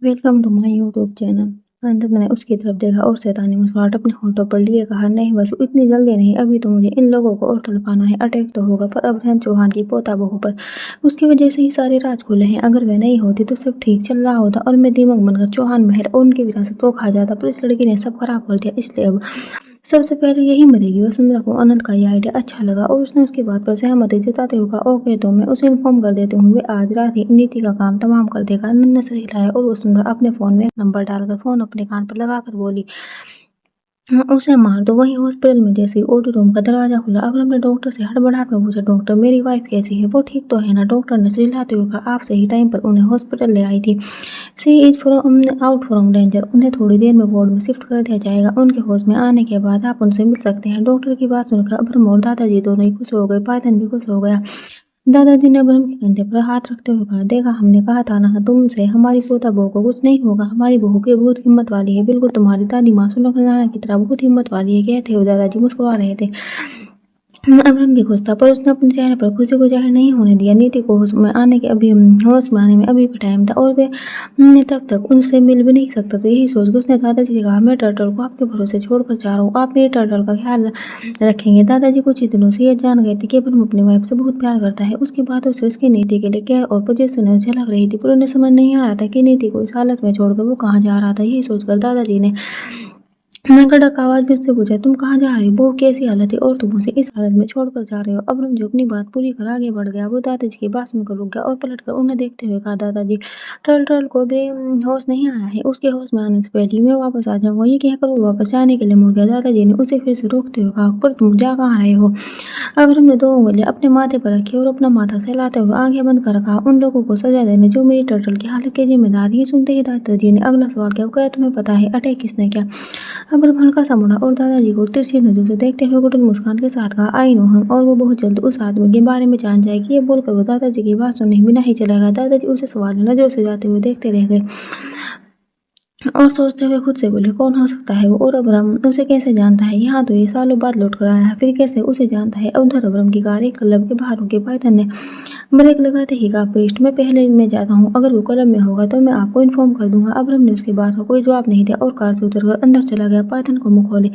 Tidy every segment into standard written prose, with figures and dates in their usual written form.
Welcome to my YouTube channel. Anjad ने उसकी तरफ देखा और शैतानी मुस्कुराहट अपने होठों पर लिए कहा, नहीं बस इतनी जल्दी नहीं, अभी तो मुझे इन लोगों को और तड़पाना है। अटैक तो होगा पर अभियान चौहान की पोता बहू पर, उसकी वजह से ही सारे राज खुले हैं। अगर वह नहीं होती तो सब ठीक चल रहा होता और मैं दीमक बनकर चौहान महल और उनकी विरासत को खा जाता, पर इस लड़की ने सब खराब कर दिया, इसलिए अब सबसे पहले यही मरेगी। वसुंधरा को अनंत का यह आइडिया अच्छा लगा और उसने उसकी बात पर सहमति जताते हुए कहा, ओके तो मैं उसे इन्फॉर्म कर देती हूँ, वे आज रात ही नीति का काम तमाम कर देगा। अनंत ने सर हिलाया और वसुंधरा अपने फोन में एक नंबर डालकर फोन अपने कान पर लगाकर बोली, हाँ, उसे मार दो। वहीं हॉस्पिटल में जैसे ही ओटी रूम का दरवाजा खुला, अब्रम ने डॉक्टर से हड़बड़ाहट में पूछा, डॉक्टर मेरी वाइफ कैसी है, वो ठीक तो है ना? डॉक्टर ने सिर हिलाते हुए कहा, आप सही टाइम पर उन्हें हॉस्पिटल ले आई थी, she is from out from danger, उन्हें थोड़ी देर में वार्ड में शिफ्ट कर दिया जाएगा, उनके होश में आने के बाद आप उनसे मिल सकते हैं। डॉक्टर की बात सुनकर अब्रम और दादाजी दोनों ही खुश हो गए, पायथन भी खुश हो गया। दादाजी ने अब्रम के कंधे पर हाथ रखते हुए कहा, देखा हमने कहा था ना तुमसे, हमारी पोता बहू को कुछ नहीं होगा, हमारी बहू की बहुत हिम्मत वाली है, बिल्कुल तुम्हारी दादी माँ सुलोचना की तरह बहुत हिम्मत वाली है, कहते हुए दादाजी मुस्कुरा रहे थे। अब्रम भी खुश था पर उसने अपने चेहरे पर खुशी को जाहिर नहीं होने दिया। नीति को होश में आने में अभी भी टाइम था और वे तब तक उनसे मिल भी नहीं सकता था। यही सोच उसने दादाजी से कहा, मैं टर्टल को आपके भरोसे छोड़कर जा रहा हूँ, आप मेरे टर्टल का ख्याल रखेंगे। दादाजी कुछ ही दिनों से ये जान गए थे कि अब्रम अपनी वाइफ से बहुत प्यार करता है। उसकी बातों से उसकी नीति के लिए केयर और पोजेसिव झलक रही थी, पर उन्हें समझ नहीं आ रहा था कि नीति को इस हालत में छोड़कर वो कहाँ जा रहा था। यही सोचकर दादाजी ने मैं कड़क आवाज में उससे पूछा, तुम कहाँ जा रहे हो? वो कैसी हालत है और तुम उसे इस हालत में छोड़कर जा रहे हो? अब्रम जो अपनी बात पूरी कर आगे बढ़ गया, वो दादाजी की बात सुनकर रुक गया और पलटकर उन्हें देखते हुए कहा, दादाजी टर्टल को बेहोश नहीं आया है, उसके होश में आने से पहले ही मैं वापस आ जाऊंगा। ये कहकर वो वापस जाने के लिए मुड़ गया। दादाजी ने उसे फिर से रोकते हुए कहा, पर तुम जा कहाँ रहे हो? अब्रम ने दो उंगलियां अपने माथे पर रखी और अपना माथा सहलाते हुए आंखें बंद कर कहा, उन लोगों को सजा देने जो मेरी टर्टल की हालत के जिम्मेदार। ये सुनते ही दादाजी ने अगला सवाल किया, क्या तुम्हें पता है अटैक किसने किया? अब्रम हल्का सा मुड़ा और दादाजी को तिरछी नजरों से देखते हुए गुटन मुस्कान के साथ कहा, आई नो हम, और वो बहुत जल्द उस आदमी के बारे में जान जाएगी। ये बोलकर वो दादाजी की बात सुनने बिना ही चला गया। दादाजी उसे सवाल नजरों से जाते हुए देखते रह गए और सोचते हुए खुद से बोले, कौन हो सकता है वो? और अब्रम उसे कैसे जानता है? यहाँ तो ये सालों बाद लौट कर आया है, फिर कैसे उसे जानता है? उधर अब्रम की कार एक क्लब के बाहर रुकी। पायथन ने ब्रेक लगाते ही कहा, पेस्ट मैं पहले में जाता हूँ, अगर वो क्लब में होगा तो मैं आपको इन्फॉर्म कर दूंगा। अब्रम ने उसकी बात का कोई जवाब नहीं दिया और कार से उतरकर अंदर चला गया। पायथन को मुंह खोले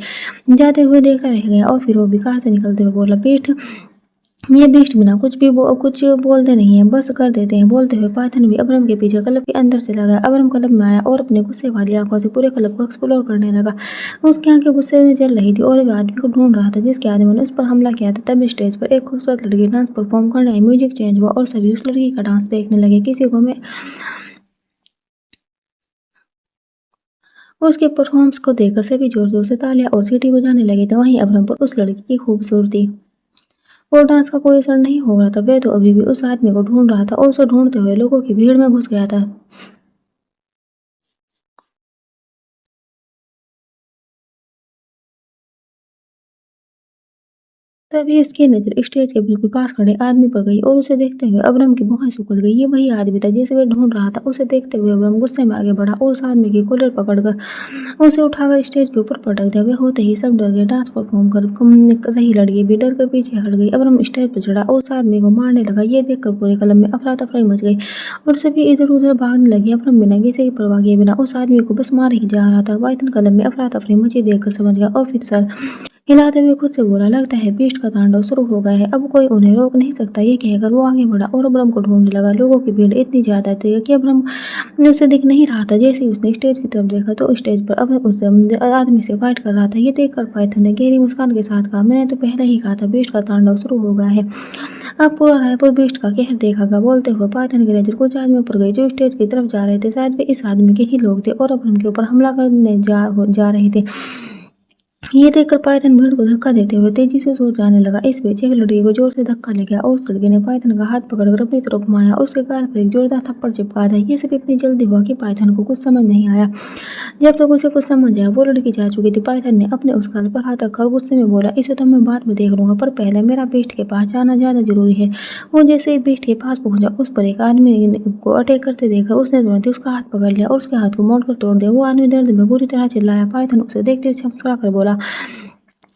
जाते हुए देखता रह गया और फिर वो भी कार से निकलते हुए बोला, पेस्ट ये बीस्ट बिना कुछ बोलते नहीं है, बस कर देते हैं। बोलते हुए पायथन भी अब्रम के पीछे क्लब के अंदर चला गया। अब्रम क्लब में आया और अपने गुस्से वाली आंखों से पूरे क्लब को एक्सप्लोर करने लगा। उसकी आंखें गुस्से में जल रही थी और वह आदमी को ढूंढ रहा था जिसके आदमी ने उस पर हमला किया था। तब स्टेज पर एक खूबसूरत लड़की डांस परफॉर्म करने आई। म्यूजिक चेंज हुआ और सभी उस लड़की का डांस देखने लगे। किसी को मैं उसके परफॉर्मेंस को देखकर सभी जोर जोर से तालियां और सीटी बजाने लगे थे। वहीं अब्रम पर उस लड़की की खूबसूरती और डांस का कोई असर नहीं हो रहा था। वह तो अभी भी उस आदमी को ढूंढ रहा था और उसे ढूंढते हुए लोगों की भीड़ में घुस गया था। तभी उसकी नजर स्टेज के बिल्कुल पास खड़े आदमी पर गई और उसे देखते हुए अब्रम की भौहें सिकुड़ गई। ये वही आदमी था जिसे वह ढूंढ रहा था। उसे देखते हुए अब्रम गुस्से में आगे बढ़ा और उस आदमी की कॉलर पकड़कर उसे उठाकर स्टेज के ऊपर पटक दिया। वे होते ही सब डर गए। डांस परफॉर्म कर रही लड़की भी डर कर पीछे हट गई। अब्रम स्टेज पर चढ़ा और उस आदमी को मारने लगा। ये देखकर पूरे क्लब में अफरा तफरी मच गई और सभी इधर उधर भागने लगे। अब्रम बिना किसी की परवाह किए बिना उस आदमी को बस मार ही जा रहा था। वाइटन क्लब में अफरा तफरी मची देखकर समझ गया और फिर सर हिलाते हुए खुद से बोला, लगता है बीस्ट का तांडव शुरू हो गया है, अब कोई उन्हें रोक नहीं सकता। ये कहकर वो आगे बढ़ा और अब्रम को ढूंढने लगा। लोगों की भीड़ इतनी ज्यादा थी कि अब्रम उसे दिख नहीं रहा था। जैसे ही उसने स्टेज की तरफ देखा तो स्टेज पर अब उस आदमी से फाइट कर रहा था। ये देखकर पाइथन ने गहरी मुस्कान के साथ कहा, मैंने तो पहले ही कहा था बीस्ट का तांडव शुरू हो गया है, अब पूरा रायपुर बीस्ट का कहर देखेगा। बोलते हुए पाइथन की नजर कुछ आदमियों पर गई जो स्टेज की तरफ जा रहे थे। शायद वे इस आदमी के ही लोग थे और अब्रम के ऊपर हमला करने जा रहे थे। ये देखकर पायथन भीड़ को धक्का देते हुए तेजी से सो जाने लगा। इस बीच एक लड़की को जोर से धक्का लग गया और उस लड़की ने पायथन का हाथ पकड़कर अपनी तरफ घुमाया और उसके गाल पर एक जोरदार थप्पड़ चिपका दिया। ये सब इतनी जल्दी हुआ कि पायथन को कुछ समझ नहीं आया। जब तक उसे कुछ समझ आया वो लड़की जा चुकी थी। पायथन ने अपने उस गाल पर हाथ रखकर गुस्से में बोला, इसे तो मैं बाद में देख लूंगा, पर पहले मेरा बीस्ट के पास जाना ज्यादा जरूरी है। वो जैसे ही बीस्ट के पास पहुंचा उस पर एक आदमी को अटैक करते देखकर उसने तुरंत ही उसका हाथ पकड़ लिया और उसके हाथ को मोड़कर तोड़ दिया। वो आदमी दर्द में बुरी तरह चिल्लाया। पायथन उसे देखते मुस्कुरा कर बोला,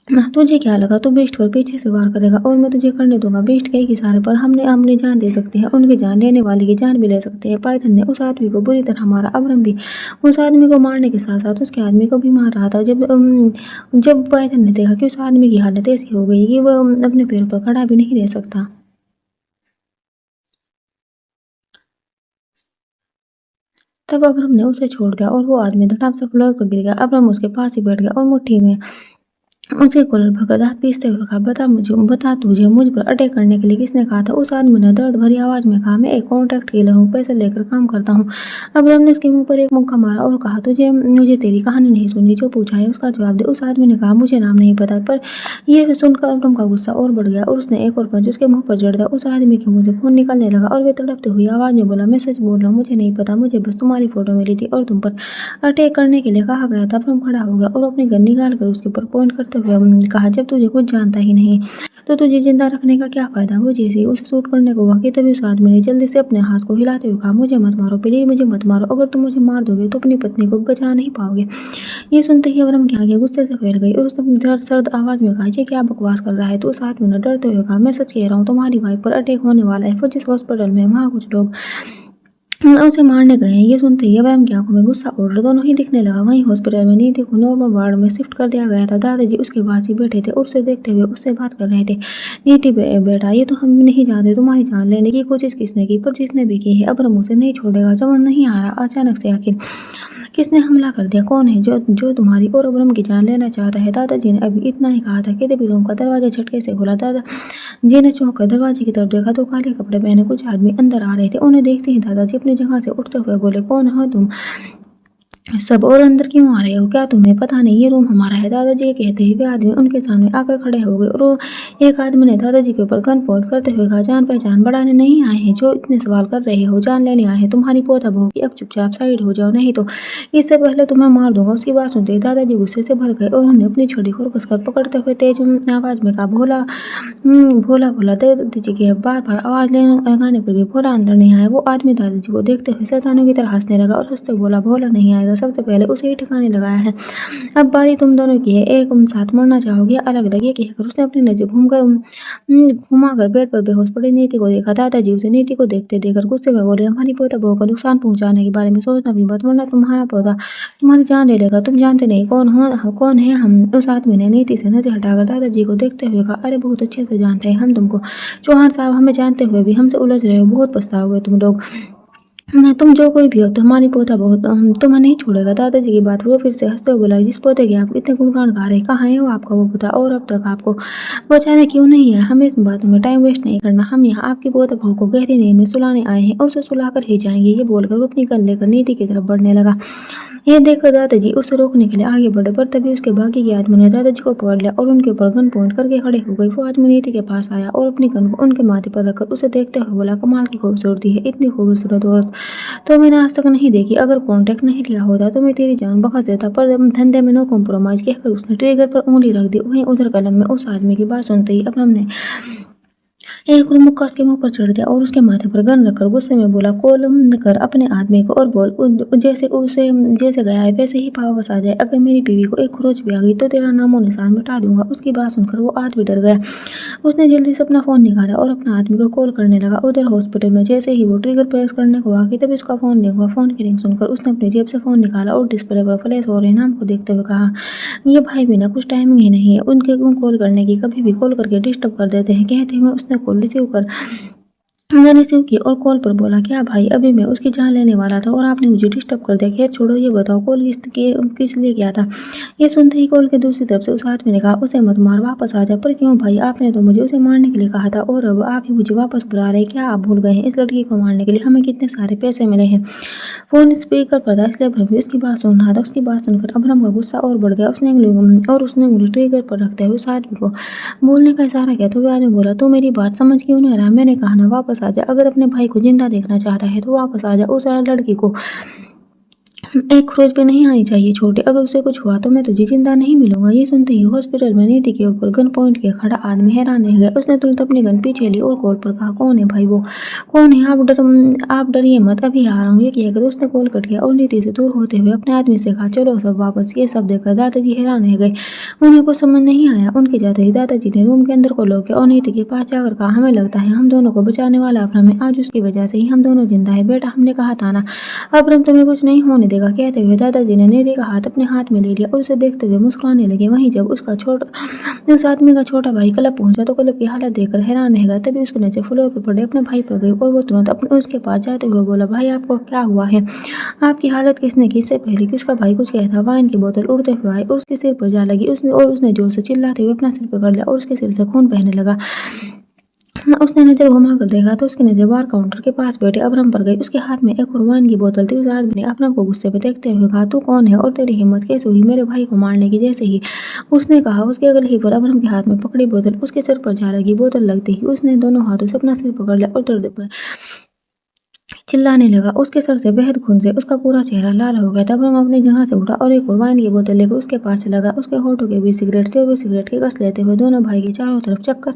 तुझे क्या लगा तू बेस्ट पर पीछे से वार करेगा और मैं तुझे करने दूंगा। बेस्ट के एक इशारे पर हमने अपनी जान दे सकते हैं, उनकी जान लेने वाले की जान भी ले सकते हैं। पाइथन ने उस आदमी को बुरी तरह मारा। अब्राहम भी उस आदमी को मारने के साथ साथ उसके आदमी को भी मार रहा था। जब पाइथन ने देखा कि उस आदमी की हालत ऐसी हो गई कि वह अपने पैर पर खड़ा भी नहीं रह सकता, तब अब्राहम ने उसे छोड़ दिया और वो आदमी धड़ाम से फ्लोर पर गिर गया। अब्राहम उसके पास ही बैठ गया और मुट्ठी में उसके कॉलर पकड़ दाँत पीसते हुए कहा, बता तुझे मुझ पर अटैक करने के लिए किसने कहा था? उस आदमी ने दर्द भरी आवाज में कहा, मैं एक कॉन्ट्रैक्ट किलर हूँ, पैसे लेकर काम करता हूँ। अब्राहम ने उसके मुंह पर एक मुक्का मारा और कहा, तुझे मुझे तेरी कहानी नहीं सुननी, जो पूछा है उसका जवाब दे। उस आदमी ने कहा, मुझे नाम नहीं पता। पर यह सुनकर अब्राहम का गुस्सा और बढ़ गया और उसने एक और पंच उसके मुंह पर जड़ दिया। उस आदमी के मुंह से खून निकलने लगा और वह तड़पते हुई आवाज में बोला, मैं सच बोल रहा हूँ, मुझे नहीं पता, मुझे बस तुम्हारी फोटो मिली थी और तुम पर अटैक करने के लिए कहा गया था। अब्राहम खड़ा हो गया और अपनी गन निकाल कर उसके ऊपर पॉइंट करते हुए कहा, जब तुझे कुछ जानता ही नहीं तो तुझे जिंदा रखने का क्या फायदा? वो जैसे ही उसे शूट करने को हुआ कि तभी उस आदमी ने जल्दी से अपने हाथ को हिलाते हुए कहा, मुझे मत मारो प्लीज, मुझे मत मारो, अगर तुम मुझे मार दोगे तो अपनी पत्नी को बचा नहीं पाओगे। ये सुनते ही अब्राहम की आंखें गुस्से से फैल गई और उसने अपनी सर्द आवाज में कहा, ये क्या बकवास कर रहा है? तो उस आदमी ने डरते हुए कहा, मैं सच कह रहा हूँ, तुम्हारी वाइफ पर अटैक होने वाला है, वो जिस हॉस्पिटल में है, वहाँ कुछ लोग उसे मारने गए हैं। ये सुनते ही अब्राहम की आंखों में गुस्सा और दोनों ही दिखने लगा। वहीं हॉस्पिटल में नीति को नॉर्मल वार्ड में शिफ्ट कर दिया गया था। दादाजी उसके पास ही बैठे थे और उसे देखते हुए उससे बात कर रहे थे। नीति बेटा, ये तो हम नहीं जानते तुम्हारी जान लेने की कोशिश किसने की, पर जिसने भी की है अब्राहम उसे नहीं छोड़ेगा। समझ नहीं आ रहा अचानक से आखिर किसने हमला कर दिया? कौन है जो जो तुम्हारी और अब्राहम की जान लेना चाहता है? दादाजी ने अभी इतना ही कहा था कि तभी रूम का दरवाजा झटके से खुला। दादाजी ने चौंक कर दरवाजे की तरफ देखा तो काले कपड़े पहने कुछ आदमी अंदर आ रहे थे। उन्हें देखते ही दादाजी अपनी जगह से उठते हुए बोले, कौन हो तुम सब और अंदर क्यों आ रहे हो? क्या तुम्हें पता नहीं ये रूम हमारा है? दादाजी ये कहते ही वे आदमी उनके सामने आकर खड़े हो गए और एक आदमी ने दादाजी के ऊपर गन पॉइंट करते हुए कहा, जान पहचान बढ़ाने नहीं आए हैं जो इतने सवाल कर रहे हो, जान लेने आए हैं। तुम्हारी पोता बहू की, अब चुपचाप साइड हो जाओ, नहीं तो इससे पहले तुम्हें मार दूंगा। उसकी बात सुनते ही दादाजी गुस्से से भर गए और उन्होंने अपनी छड़ी को कसकर पकड़ते हुए तेज आवाज में कहा, भोला भोला भोला। दादाजी की बार बार आवाज लगाने पर भी भोला अंदर नहीं आया। वो आदमी दादाजी को देखते हुए शैतानों की तरह हंसने लगा और हंसते बोला, भोला नहीं आएगा, सबसे पहले उसे ही ठिकाने लगाया है, अब बारी तुम दोनों की है, एक साथ मरना चाहोगे या अलग अलग? ये कहकर उसने अपनी नजर घुमाकर बेड पर बेहोश पड़ी नीति को देखा। दादाजी उसे नीति को देखते देखकर गुस्से में बोले, हमारी पोता बहू को नुकसान पहुंचाने के बारे में सोचना भी मत, वरना तुम्हारा पोता तुम्हारी जान ले लेगा। तुम जानते नहीं कौन है हम? उस आदमी ने नीति से नजर हटाकर दादाजी को देखते हुए कहा, अरे बहुत अच्छे से जानते हैं हम तुमको। चौहान साहब, हमें जानते हुए भी हमसे उलझ रहे हो, बहुत पछताओगे तुम लोग। मैं तुम जो कोई भी हो तो हमारी पोता बहुत तुम्हें नहीं छोड़ेगा। दादाजी की बात वो फिर से हंसते हुए बोला, जिस पोते की आप इतने गुणगान गा रहे, कहाँ है वो आपका वो पोता? और अब तक आपको बचाने क्यों नहीं है? हमें इस बातों में टाइम वेस्ट नहीं करना, हम यहाँ आपकी पोते बहू को गहरी नींद में सुलाने आए हैं और उसे सुलाकर ही जाएंगे। ये बोलकर वो अपनी गन लेकर नीति की तरफ बढ़ने लगा। ये देखकर दादाजी उसे रोकने के लिए आगे बढ़े, पर तभी उसके बाकी के आदमियों ने दादाजी को पकड़ लिया और उनके ऊपर गन पॉइंट करके खड़े हो गए। वो आदमी नीति के पास आया और अपनी गन को उनके माथे पर रखकर उसे देखते हुए बोला, कमाल की खूबसूरती है, इतनी खूबसूरत औरत तो मैंने आज तक नहीं देखी। अगर कॉन्टेक्ट नहीं लिया होता तो मैं तेरी जान बख्श देता, पर धंधे में नो कॉम्प्रोमाइज कहकर उसने ट्रिगर पर उंगली रख दी। वहीं उधर कलम में उस आदमी की बात सुनते ही अब्राहम ने एक और मुक्का उसके मुंह पर चढ़ दिया और उसके माथे पर गन रखकर गुस्से में बोला, कॉल कर अपने आदमी को और बोल जैसे गया है वैसे ही वापस आ जाए। अगर मेरी बीवी को एक खरोच भी आ गई तो तेरा नामो निशान मिटा दूंगा। उसकी बात सुनकर वो आदमी डर गया। उसने जल्दी से अपना फोन निकाला और अपने आदमी को कॉल करने लगा। उधर हॉस्पिटल में जैसे ही वो ट्रिगर प्रेस करने को आ गई तभी उसका फोन रिंग हुआ। फोन की रिंग सुनकर उसने अपनी जेब से फोन निकाला और डिस्प्ले पर फ्लैश हो रहे नाम को देखते हुए कहा, ये भाई बिना कुछ टाइमिंग ही नहीं है उनके कॉल करने की, कभी भी कॉल करके डिस्टर्ब कर देते हैं। कहते हुए उसने कॉल रिसीव कर मैंने रिसीव की और कॉल पर बोला, क्या भाई, अभी मैं उसकी जान लेने वाला था और आपने मुझे डिस्टर्ब कर दिया। खैर छोड़ो, ये बताओ कॉल किस लिए किया था? ये सुनते ही कॉल के दूसरी तरफ से उस आदमी ने कहा, उसे मत मार, वापस आ जा। पर क्यों भाई, आपने तो मुझे उसे मारने के लिए कहा था और अब आप ही मुझे वापस बुला रहे, क्या आप भूल गए हैं इस लड़की को मारने के लिए हमें कितने सारे पैसे मिले हैं? फोन स्पीकर पर था इसलिए अब्राहम भी उसकी बात सुन रहा था। उसकी बात सुनकर अब्राहम का गुस्सा और बढ़ गया। उसने उंगली ट्रिगर पर रखते हुए उस आदमी को बोलने का इशारा किया तो वह आदमी बोला, तू मेरी बात समझ क्यों नहीं रहा? मैंने कहा ना वापस आ जा, अगर अपने भाई को जिंदा देखना चाहता है तो वापस आ जा। उस लड़की को एक खरोच पे नहीं आनी चाहिए छोटे, अगर उसे कुछ हुआ तो मैं तुझे जिंदा नहीं मिलूंगा। ये सुनते ही हॉस्पिटल में नीति के ऊपर गन पॉइंट के खड़ा आदमी हैरान रह गया। उसने तुरंत अपनी गन पीछे ली और कॉल पर कहा, कौन है भाई? वो कौन है? आप डरिए मत, अभी आ रहा हूँ। ये कहकर उसने कॉल कट किया और नीति से दूर होते हुए अपने आदमी से कहा, चलो सब वापस। ये सब देखकर दादाजी हैरान रह गए। उन्हें कुछ समझ नहीं आया। उनके जाते ही दादाजी ने रूम के अंदर को लॉक किया और नीति के पास जाकर कहा, हमें लगता है हम दोनों को बचाने वाला अब्राहम है। आज उसकी वजह से ही हम दोनों जिंदा है। बेटा, हमने कहा था ना, अब्राहम तुम्हें कुछ नहीं होने देगा। कहते हुए दादाजी ने नीति का हाथ अपने हाथ में ले लिया और उसे देखते हुए मुस्कुराने लगे। वहीं जब उस आदमी का छोटा भाई क्लब पहुंचा तो क्लब की हालत देखकर हैरान रह गया। तभी उसकी नजर फ्लोर पर पड़े अपने भाई पर गई और वो तुरंत अपने उसके पास जाते हुए बोला, भाई आपको क्या हुआ है? आपकी हालत किसने की? इससे पहले कि उसका भाई कुछ कहता, वाइन की बोतल उड़ते हुए आई और उसके सिर पर जा लगी। उसने जोर से चिल्लाते हुए अपना सिर पकड़ लिया और उसके सिर से खून बहने लगा। उसने नजर घुमा कर देखा तो उसकी नजर बार काउंटर के पास बैठे अब्राहम पर गई। उसके हाथ में एक और वाइन की बोतल थी। उस आदमी ने अब्राहम को गुस्से में देखते हुए कहा, तू कौन है और तेरी हिम्मत कैसे हुई मेरे भाई को मारने की? जैसे ही उसने कहा, उसके अगले ही पर अब्राहम के हाथ में पकड़ी बोतल उसके सिर पर जा लगी। बोतल लगते ही उसने दोनों हाथों से अपना सिर पकड़ लिया और दर्द पर चिल्लाने लगा। उसके सर से बेहद खून से उसका पूरा चेहरा लाल हो गया था। अब्राहम अपनी जगह से उठा और एक और वाइन की बोतल लेकर उसके पास चला गया। उसके होठों के बीच सिगरेट थी और वो सिगरेट की कस लेते हुए दोनों भाई के चारों तरफ चक्कर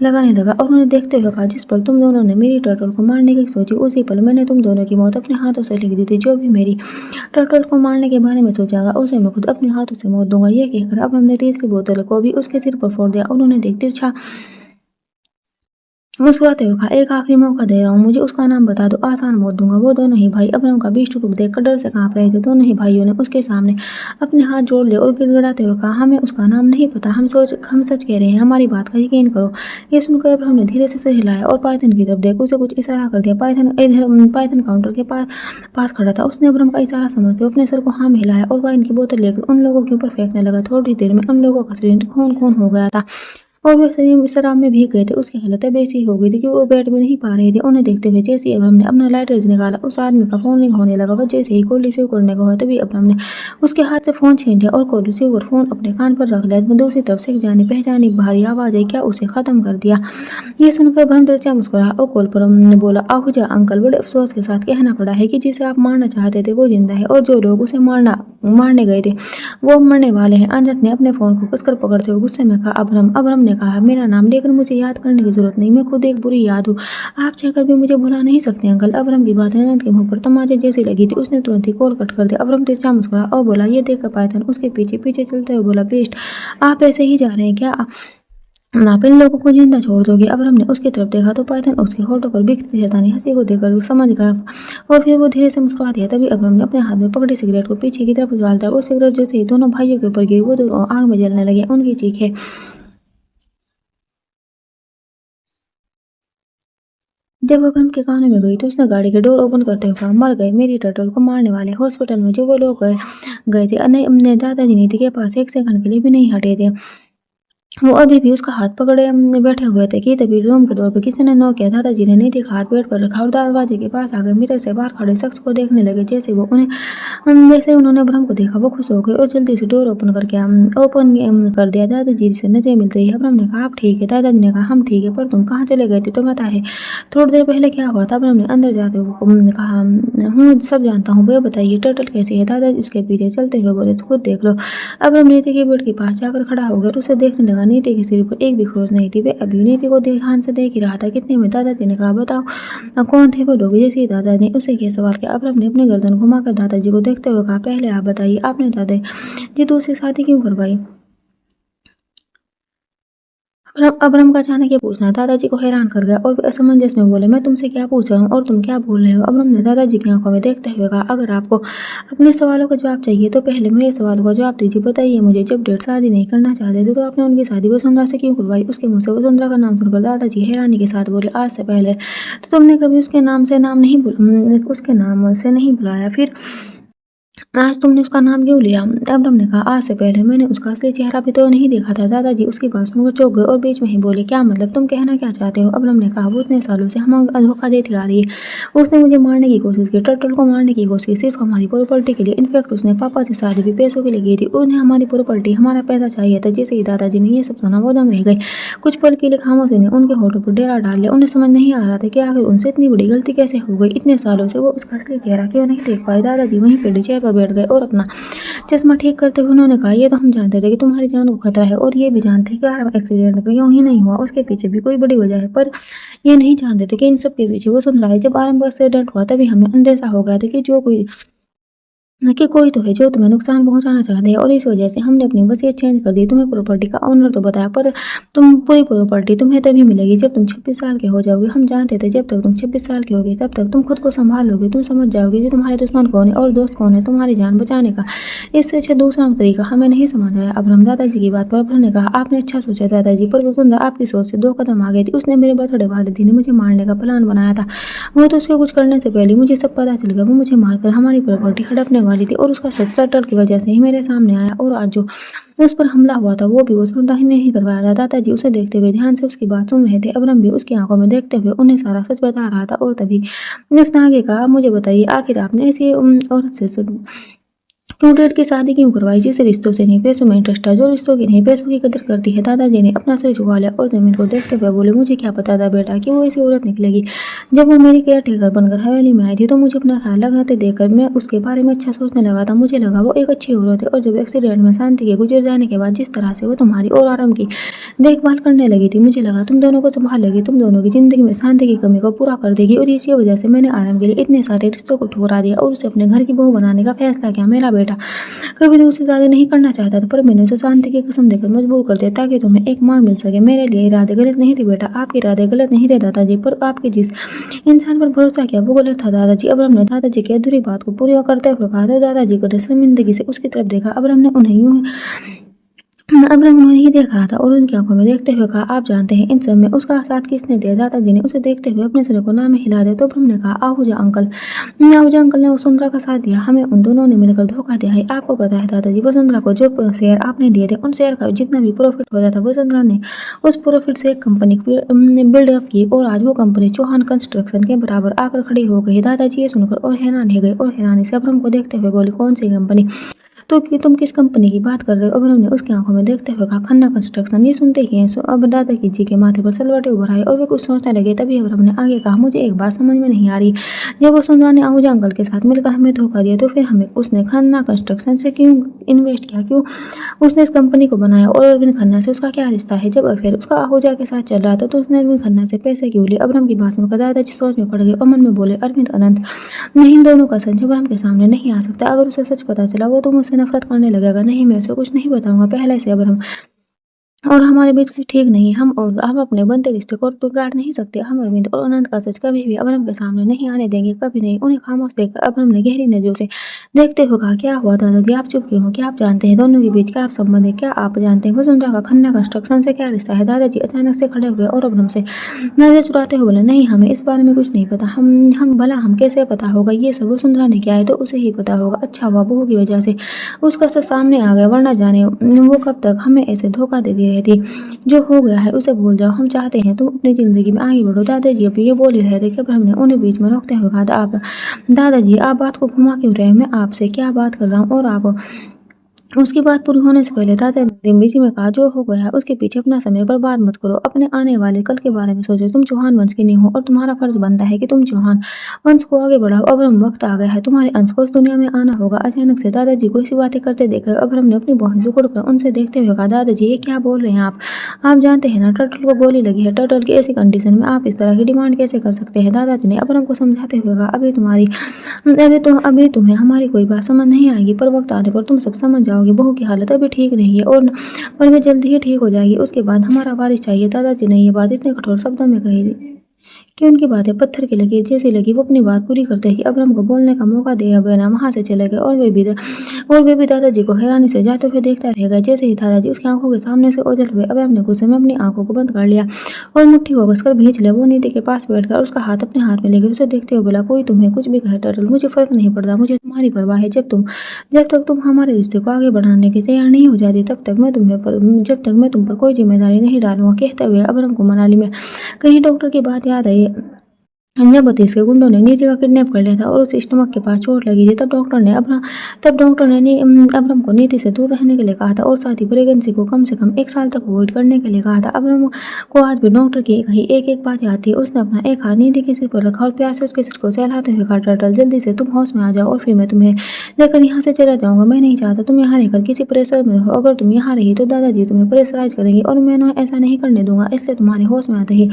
लगाने लगा और उन्हें देखते हुए कहा, जिस पल तुम दोनों ने मेरी टर्टल को मारने की सोची, उसी पल मैंने तुम दोनों की मौत अपने हाथों से लिख दी थी। जो भी मेरी टर्टल को मारने के बारे में सोचेगा उसे मैं खुद अपने हाथों से मौत दूंगा। ये कहकर अब्राहम ने तीसरी बोतल को भी उसके सिर पर फोड़ दिया और उन्हें देख तिरछा मुस्कुराते हुए कहा, एक आखिरी मौका दे रहा हूँ, मुझे उसका नाम बता दो, आसान मौत दूंगा। वो दोनों ही भाई अब्राहम का भीष्म रूप देखकर डर से कांप रहे थे। दोनों ही भाइयों ने उसके सामने अपने हाथ जोड़ लिए और गिड़गिड़ाते हुए कहा, हमें उसका नाम नहीं पता, हम सच कह रहे हैं, हमारी बात का यकीन करो। ये सुनकर अब्राहम ने धीरे से सिर हिलाया और पाइथन की तरफ देखकर उसे कुछ इशारा कर दिया। पाइथन काउंटर के पास खड़ा था। उसने अब्राहम का इशारा समझते हुए अपने सर को हाँ में हिलाया और वाइन की बोतल लेकर उन लोगों के ऊपर फेंकने लगा। थोड़ी देर में उन लोगों का शरीर खून खून हो गया था और वे शराब में भीग गए थे। उसकी हालत अब ऐसी हो गई थी कि वो बैठ भी नहीं पा रहे थे। उन्हें देखते हुए जैसे ही अब्राहम ने अपना लाइटर निकाला, उस आदमी का फोन रिंग होने लगा। वह जैसे ही कॉल रिसीव करने का हुआ तभी अब्राहम ने उसके हाथ से फोन छीन लिया और कॉल रिसीव कर फोन अपने कान पर रख लिया। दूसरी तरफ से एक जानी पहचानी भारी आवाज आई, क्या उसे खत्म कर दिया? ये सुनकर अब्राहम तिरछा मुस्कुराया और कॉल पर बोला, आहूजा अंकल, बड़े अफसोस के साथ कहना पड़ा है कि जिसे आप मारना चाहते थे वो जिंदा है और जो लोग उसे मारने गए थे वो मरने वाले हैं। अनंत ने अपने फोन को कसकर पकड़ते हुए गुस्से में कहा, अब्राहम ने कहा, मेरा नाम लेकर मुझे याद करने की जरूरत नहीं, मैं खुद एक बुरी याद हूँ, आप चाहकर भी मुझे भुला नहीं सकते अंकल। अब्राहम की बात अनंत के मुंह पर तमाचे जैसी लगी थी। उसने तुरंत ही कॉल कट कर दिया। अब्राहम तिरछा मुस्कुराया और बोला, ये देखकर पाइथन उसके पीछे पीछे चलते हुए बोला, बेस्ट, आप ऐसे ही जा रहे हैं क्या? आप इन लोगों को जिंदा छोड़ दोगे? अब्राहम ने उसकी तरफ देखा तो पाइथन उसके होठों पर बिखरी शैतानी हंसी को देखकर वो समझ गया और फिर वो धीरे से मुस्कुरा दिया। तभी अब्राहम ने अपने हाथ में पकड़ी सिगरेट को पीछे की तरफ उछालता वो सिगरेट जैसे ही दोनों भाइयों के ऊपर गिरी वो दोनों आग में जलने लगे। उनकी चीखें जब अब्राहम के कानों में गई तो उसने गाड़ी के डोर ओपन करते हुए कहा, मर गए, मेरी टर्टल को मारने वाले हॉस्पिटल में जो वो लोग गए गए थे। दादाजी नीति के पास एक सेकंड के लिए भी नहीं हटे थे। वो अभी भी उसका हाथ पकड़े बैठे हुए थे कि तभी रूम के डोर पर किसी ने नॉक किया। दादाजी ने नीति का हाथ बेड पर रखा और दरवाजे के पास आकर मिरर से बाहर खड़े शख्स को देखने लगे। जैसे उन्होंने अब्राहम को देखा वो खुश हो गए और जल्दी से डोर ओपन कर दिया। दादाजी से नजर मिलते ही अब्राहम ने कहा, आप ठीक है? दादाजी ने कहा, हम ठीक है, पर तुम कहाँ चले गए थे? तो पता है थोड़ी देर पहले क्या हुआ था? अब्राहम ने अंदर जाते हुए कहा, हूँ सब जानता हूँ, वो बताइए टर्टल कैसी है? दादाजी उसके पीछे चलते हुए बोले, खुद देख लो। अब्राहम नीति के बेड के पास जाकर खड़ा हो गया और उसे देखने लगा। नीति के सिर पर एक भी खरोच नहीं थी। वे अभी नीति को ध्यान से देख ही रहा था। कितने में दादाजी ने कहा, बताओ कौन थे वो लोग? जैसे ही दादा ने उसे यह सवाल किया, अब्राहम ने अपनी गर्दन घुमाकर दादाजी को देखते हुए कहा, पहले आप बताइए, आपने दादाजी दूसरी शादी क्यों करवाई? अब्राहम का अचानक ये पूछना दादाजी को हैरान कर गया और वे असमंजस में बोले, मैं तुमसे क्या पूछ रहा हूँ और तुम क्या बोल रहे हो? अब्राहम ने दादाजी की आंखों में देखते हुए कहा, अगर आपको अपने सवालों का जवाब चाहिए तो पहले मेरे सवालों का जवाब दीजिए। बताइए मुझे, जब डेढ़ शादी नहीं करना चाहते थे तो आपने उनकी शादी वसुंधरा से क्यों करवाई? उसके मुंह से वसुंधरा का नाम सुनकर दादाजी हैरानी के साथ बोले, आज से पहले तो तुमने कभी उसके नाम से नहीं बुलाया, फिर आज तुमने उसका नाम क्यों लिया? अब्राहम ने कहा, आज से पहले मैंने उसका असली चेहरा भी तो नहीं देखा था। दादाजी उसकी बात सुनकर चौंक गए और बीच में ही बोले, क्या मतलब? तुम कहना क्या चाहते हो? अब्राहम ने कहा, वो इतने सालों से हमें धोखा देती आ रही है। उसने मुझे मारने की कोशिश की, टर्टल को मारने की कोशिश की, सिर्फ हमारी प्रॉपर्टी के लिए। इनफैक्ट उसने पापा से शादी भी पैसों के लिए की थी। उन्हें हमारी प्रॉपर्टी, हमारा पैसा चाहिए था। जैसे ही दादाजी ने ये सब सुना वो दंग रह गए। कुछ पल के लिए खामोशी ने उनके होठों पर डेरा डाल लिया। उन्हें समझ नहीं आ रहा था कि आखिर उनसे इतनी बड़ी गलती कैसे हो गई। इतने सालों से वो उसका असली चेहरा क्यों नहीं देख पाए। दादाजी वहीं पर नीचे उठकर बैठ गए और अपना चश्मा ठीक करते हुए उन्होंने कहा, ये तो हम जानते थे कि तुम्हारी जान को खतरा है और ये भी जानते हैं कि हर एक्सीडेंट तो यूं ही नहीं हुआ, उसके पीछे भी कोई बड़ी वजह है, पर ये नहीं जानते थे कि इन सब के पीछे वो सुन रहा है। जब आरंभ एक्सीडेंट हुआ तभी हमें अंदेशा हो गया था कि जो कोई कि कोई तो है जो तुम्हें नुकसान पहुंचाना चाहते हैं और इस वजह से हमने अपनी वसीयत चेंज कर दी। तुम्हें प्रॉपर्टी का ओनर तो बताया, पर तुम पूरी प्रॉपर्टी तुम्हें तभी मिलेगी जब तुम 26 साल के हो जाओगे। हम जानते थे जब तक तुम 26 साल के होगे तब तक तुम खुद को संभाल लोगे, तुम समझ जाओगे कि तुम्हारे दुश्मन कौन है और दोस्त कौन है तुम्हारी जान बचाने का। इससे अच्छा दूसरा तरीका हमें नहीं समझ आया। अब हम दादाजी की बात पर अब्र ने कहा, आपने अच्छा सोचा दादाजी, पर वसुंधरा आपकी सोच से 2 कदम आगे थी। उसने मेरे बर्थडे वाले दिन मुझे मारने का प्लान बनाया था। वो तो उसके कुछ करने से पहले मुझे सब पता चल गया। वो मुझे मारकर हमारी प्रॉपर्टी हड़पने वाली थी और उसका शटर की वजह से ही मेरे सामने आया। और आज जो उस पर हमला हुआ था वो भी वसुंधरा ही ने ही करवाया था। दादाजी उसे देखते हुए ध्यान से उसकी बात सुन रहे थे। अब्रम भी उसकी आंखों में देखते हुए उन्हें सारा सच बता रहा था। और तभी उसने आगे कहा, मुझे बताइए आखिर आपने ऐसी औरत से क्यों डेट की शादी क्यों करवाई जिसे रिश्तों से नहीं पैसों में इंटरेस्ट है, जो रिश्तों की नहीं पैसों की कदर करती है। दादाजी ने अपना सिर झुका लिया और जमीन को देखते हुए बोले, मुझे क्या पता था बेटा कि वो ऐसी औरत निकलेगी। जब वो मेरी केयर टेकर बनकर हवेली में आई थी तो मुझे अपना ख्याल लगाते देखकर मैं उसके बारे में अच्छा सोचने लगा था। मुझे लगा वो एक अच्छी औरत है। और जब एक्सीडेंट में शांति के गुजर जाने के बाद जिस तरह से वो तुम्हारी और आराम की देखभाल करने लगी थी, मुझे लगा तुम दोनों को संभाल लेगी, तुम दोनों की जिंदगी में शांति की कमी को पूरा कर देगी। और इसी वजह से मैंने आराम के लिए इतने सारे रिश्तों को ठुकरा दिया और उसे अपने घर की बहू बनाने का फैसला किया। मेरा बेटा कभी दूसरी शादी नहीं करना चाहता था, पर मैंने उसे शांति की कसम देकर मजबूर कर दिया ताकि तुम्हें एक मां मिल सके। मेरे लिए इरादे गलत नहीं थे बेटा, आपके इरादे गलत नहीं थे दादाजी, पर आपके जिस इंसान पर भरोसा किया वो गलत था दादाजी। अब्रम ने दादाजी की अधूरी बात को पूरी करते हुए कहा, तो दादाजी को शर्मिंदगी से उसकी तरफ देखा। अब्रम ने उन्हें यूं अब्रम उन्हें ही देख रहा था और उनकी आंखों में देखते हुए कहा, आप जानते हैं इन सब में उसका साथ किसने दिया। दादाजी ने उसे देखते हुए अपने सिर को ना में हिला दिया। तो अब्रम ने कहा, आहूजा अंकल। आहूजा अंकल ने वसुंधरा का साथ दिया, हमें उन दोनों ने मिलकर धोखा दिया है। आपको पता है दादाजी, वसुंधरा को जो शेयर आपने दिए थे उन शेयर का जितना भी प्रॉफिट होता था वसुंधरा ने उस प्रॉफिट से एक कंपनी बिल्डअप की और आज वो कंपनी चौहान कंस्ट्रक्शन के बराबर आकर खड़ी हो गई। दादाजी ये सुनकर और हैरान रह गए और हैरानी से अब्रम को देखते हुए बोले, कौन सी कंपनी, तो कि तुम किस कंपनी की बात कर रहे हो। अब्रम ने उसकी आंखों में देखते हुए कहा, खन्ना कंस्ट्रक्शन। ये सुनते ही अब दादाजी जी के माथे पर सलवटें उभर आई और वे कुछ सोचने लगे। तभी अब्रम ने आगे कहा, मुझे एक बात समझ में नहीं आ रही, जब वसुंधरा ने आहूजा अंकल के साथ मिलकर हमें धोखा दिया तो फिर हमें उसने खन्ना कंस्ट्रक्शन से क्यों इन्वेस्ट किया, क्यों उसने इस कंपनी को बनाया और अरविंद खन्ना से उसका क्या रिश्ता है। जब अफेयर उसका आहूजा के साथ चल रहा था तो उसने अरविंद खन्ना से पैसे क्यों लिए। अब्रम की बात सुनकर दादाजी सोच में पड़ गए और मन में बोले, अरविंद अनंत नहीं, इन दोनों का संजय अब्रम के सामने नहीं आ सकता। अगर उसे सच पता चला वो तो मुझसे नफरत करने लगेगा। नहीं, मैं उसे कुछ नहीं बताऊंगा पहले से। अब्रम और हमारे बीच कुछ ठीक नहीं है। हम अपने बनते रिश्ते को बिगाड़ नहीं सकते। हम अरविंद और अनंत का सच कभी भी अब्रम के सामने नहीं आने देंगे, कभी नहीं। उन्हें खामोश देखकर अब्रम ने गहरी नजरों से देखते हुए कहा, क्या हुआ दादाजी, आप चुप क्यों हो, क्या आप जानते हैं दोनों के बीच क्या संबंध है, क्या आप जानते हैं वसुंधरा का खन्ना कंस्ट्रक्शन से क्या रिश्ता है। दादाजी अचानक से खड़े हुए और अब्रम से नजर चुराते हुए बोले, नहीं, हमें इस बारे में कुछ नहीं पता। हम भला हम कैसे पता होगा, ये सब वसुंधरा ने किया है तो उसे ही पता होगा। अच्छा हुआ बहू की वजह से उसका सच सामने आ गया, वरना जाने वो कब तक हमें ऐसे धोखा देती रहती। जो हो गया है उसे भूल जाओ, हम चाहते हैं तुम अपनी जिंदगी में आगे बढ़ो। दादाजी अब ये बोल ही रहे थे कि अब्रम ने उन्हें बीच में रोकते हुए कहा, आप दादाजी आप बात को घुमा क्यों रहे हैं, मैं आपसे क्या बात कर रहा हूँ। और आप उसकी बात पूरी होने से पहले दादा ने बीच में कहा, जो हो गया है उसके पीछे अपना समय बर्बाद मत करो, अपने आने वाले कल के बारे में सोचो। तुम चौहान वंश के नहीं हो और तुम्हारा फर्ज बनता है कि तुम चौहान वंश को आगे बढ़ाओ। अब्रम वक्त आ गया है, तुम्हारे अंश को इस दुनिया में आना होगा। अचानक से दादाजी को ऐसी बातें करते देखकर अब्रम ने अपनी बाहें सिकुड़कर उनसे देखते हुए कहा, दादाजी ये क्या बोल रहे हैं आप जानते हैं ना टर्टल को गोली लगी है। टर्टल की ऐसी कंडीशन में आप इस तरह की डिमांड कैसे कर सकते हैं। दादाजी ने अब्रम को समझाते हुए कहा, अभी तुम्हें हमारी कोई बात समझ नहीं आएगी, पर वक्त आने पर तुम सब समझ जाओगे। बहू की हालत अभी ठीक नहीं है और पर वे जल्दी ही ठीक हो जाएगी, उसके बाद हमारा वारिस चाहिए। दादाजी ने ये बात इतने कठोर शब्दों में कही कि उनकी बातें पत्थर की लगी जैसी लगी। वो अपनी बात पूरी करते ही अब्रम को बोलने का मौका दिया बिना वहां से चले गए और वे भी दादाजी को हैरानी से जाते हुए देखता रह गए। जैसे ही दादाजी उसकी आंखों के सामने से ओझल हुए, अब्रम ने गुस्से में अपनी आंखों को बंद कर लिया और मुट्ठी को कसकर भींच लिया। वो नीति के पास बैठकर उसका हाथ अपने हाथ में लेकर उसे देखते हुए बोला, कोई तुम्हें कुछ भी कहे टर्टल, मुझे फर्क नहीं पड़ता, मुझे तुम्हारी परवाह है। जब तक तुम हमारे रिश्ते को आगे बढ़ाने के तैयार नहीं हो जाती जब तक मैं तुम पर कोई जिम्मेदारी नहीं डालूंगा। कहते हुए अब्रम को मनाली में कहीं डॉक्टर की बात याद आई जब बत्तीस के गुंडों ने नीति का किडनैप कर लिया था और उसे स्टमक के पास चोट लगी थी, तब डॉक्टर ने अब्रम को नीति से दूर रहने के लिए कहा था और साथ ही प्रेगनेंसी को कम से कम 1 साल तक अवॉइड करने के लिए कहा था। अब्रम को आज भी डॉक्टर की कही एक बात याद थी। उसने अपना एक हाथ नीति के सिर पर रखा और प्यार से उसके सिर को सहलाते हुए कहा, टर्टल जल्दी से तुम होश में आ जाओ और फिर मैं तुम्हें लेकर यहाँ से चला जाऊंगा। मैं नहीं चाहता तुम यहाँ रहकर किसी प्रेशर में हो। अगर तुम यहाँ रही तो दादाजी तुम्हें प्रेशराइज करेंगे और मैं ऐसा नहीं करने दूंगा, इसलिए तुम्हारे होश में आते ही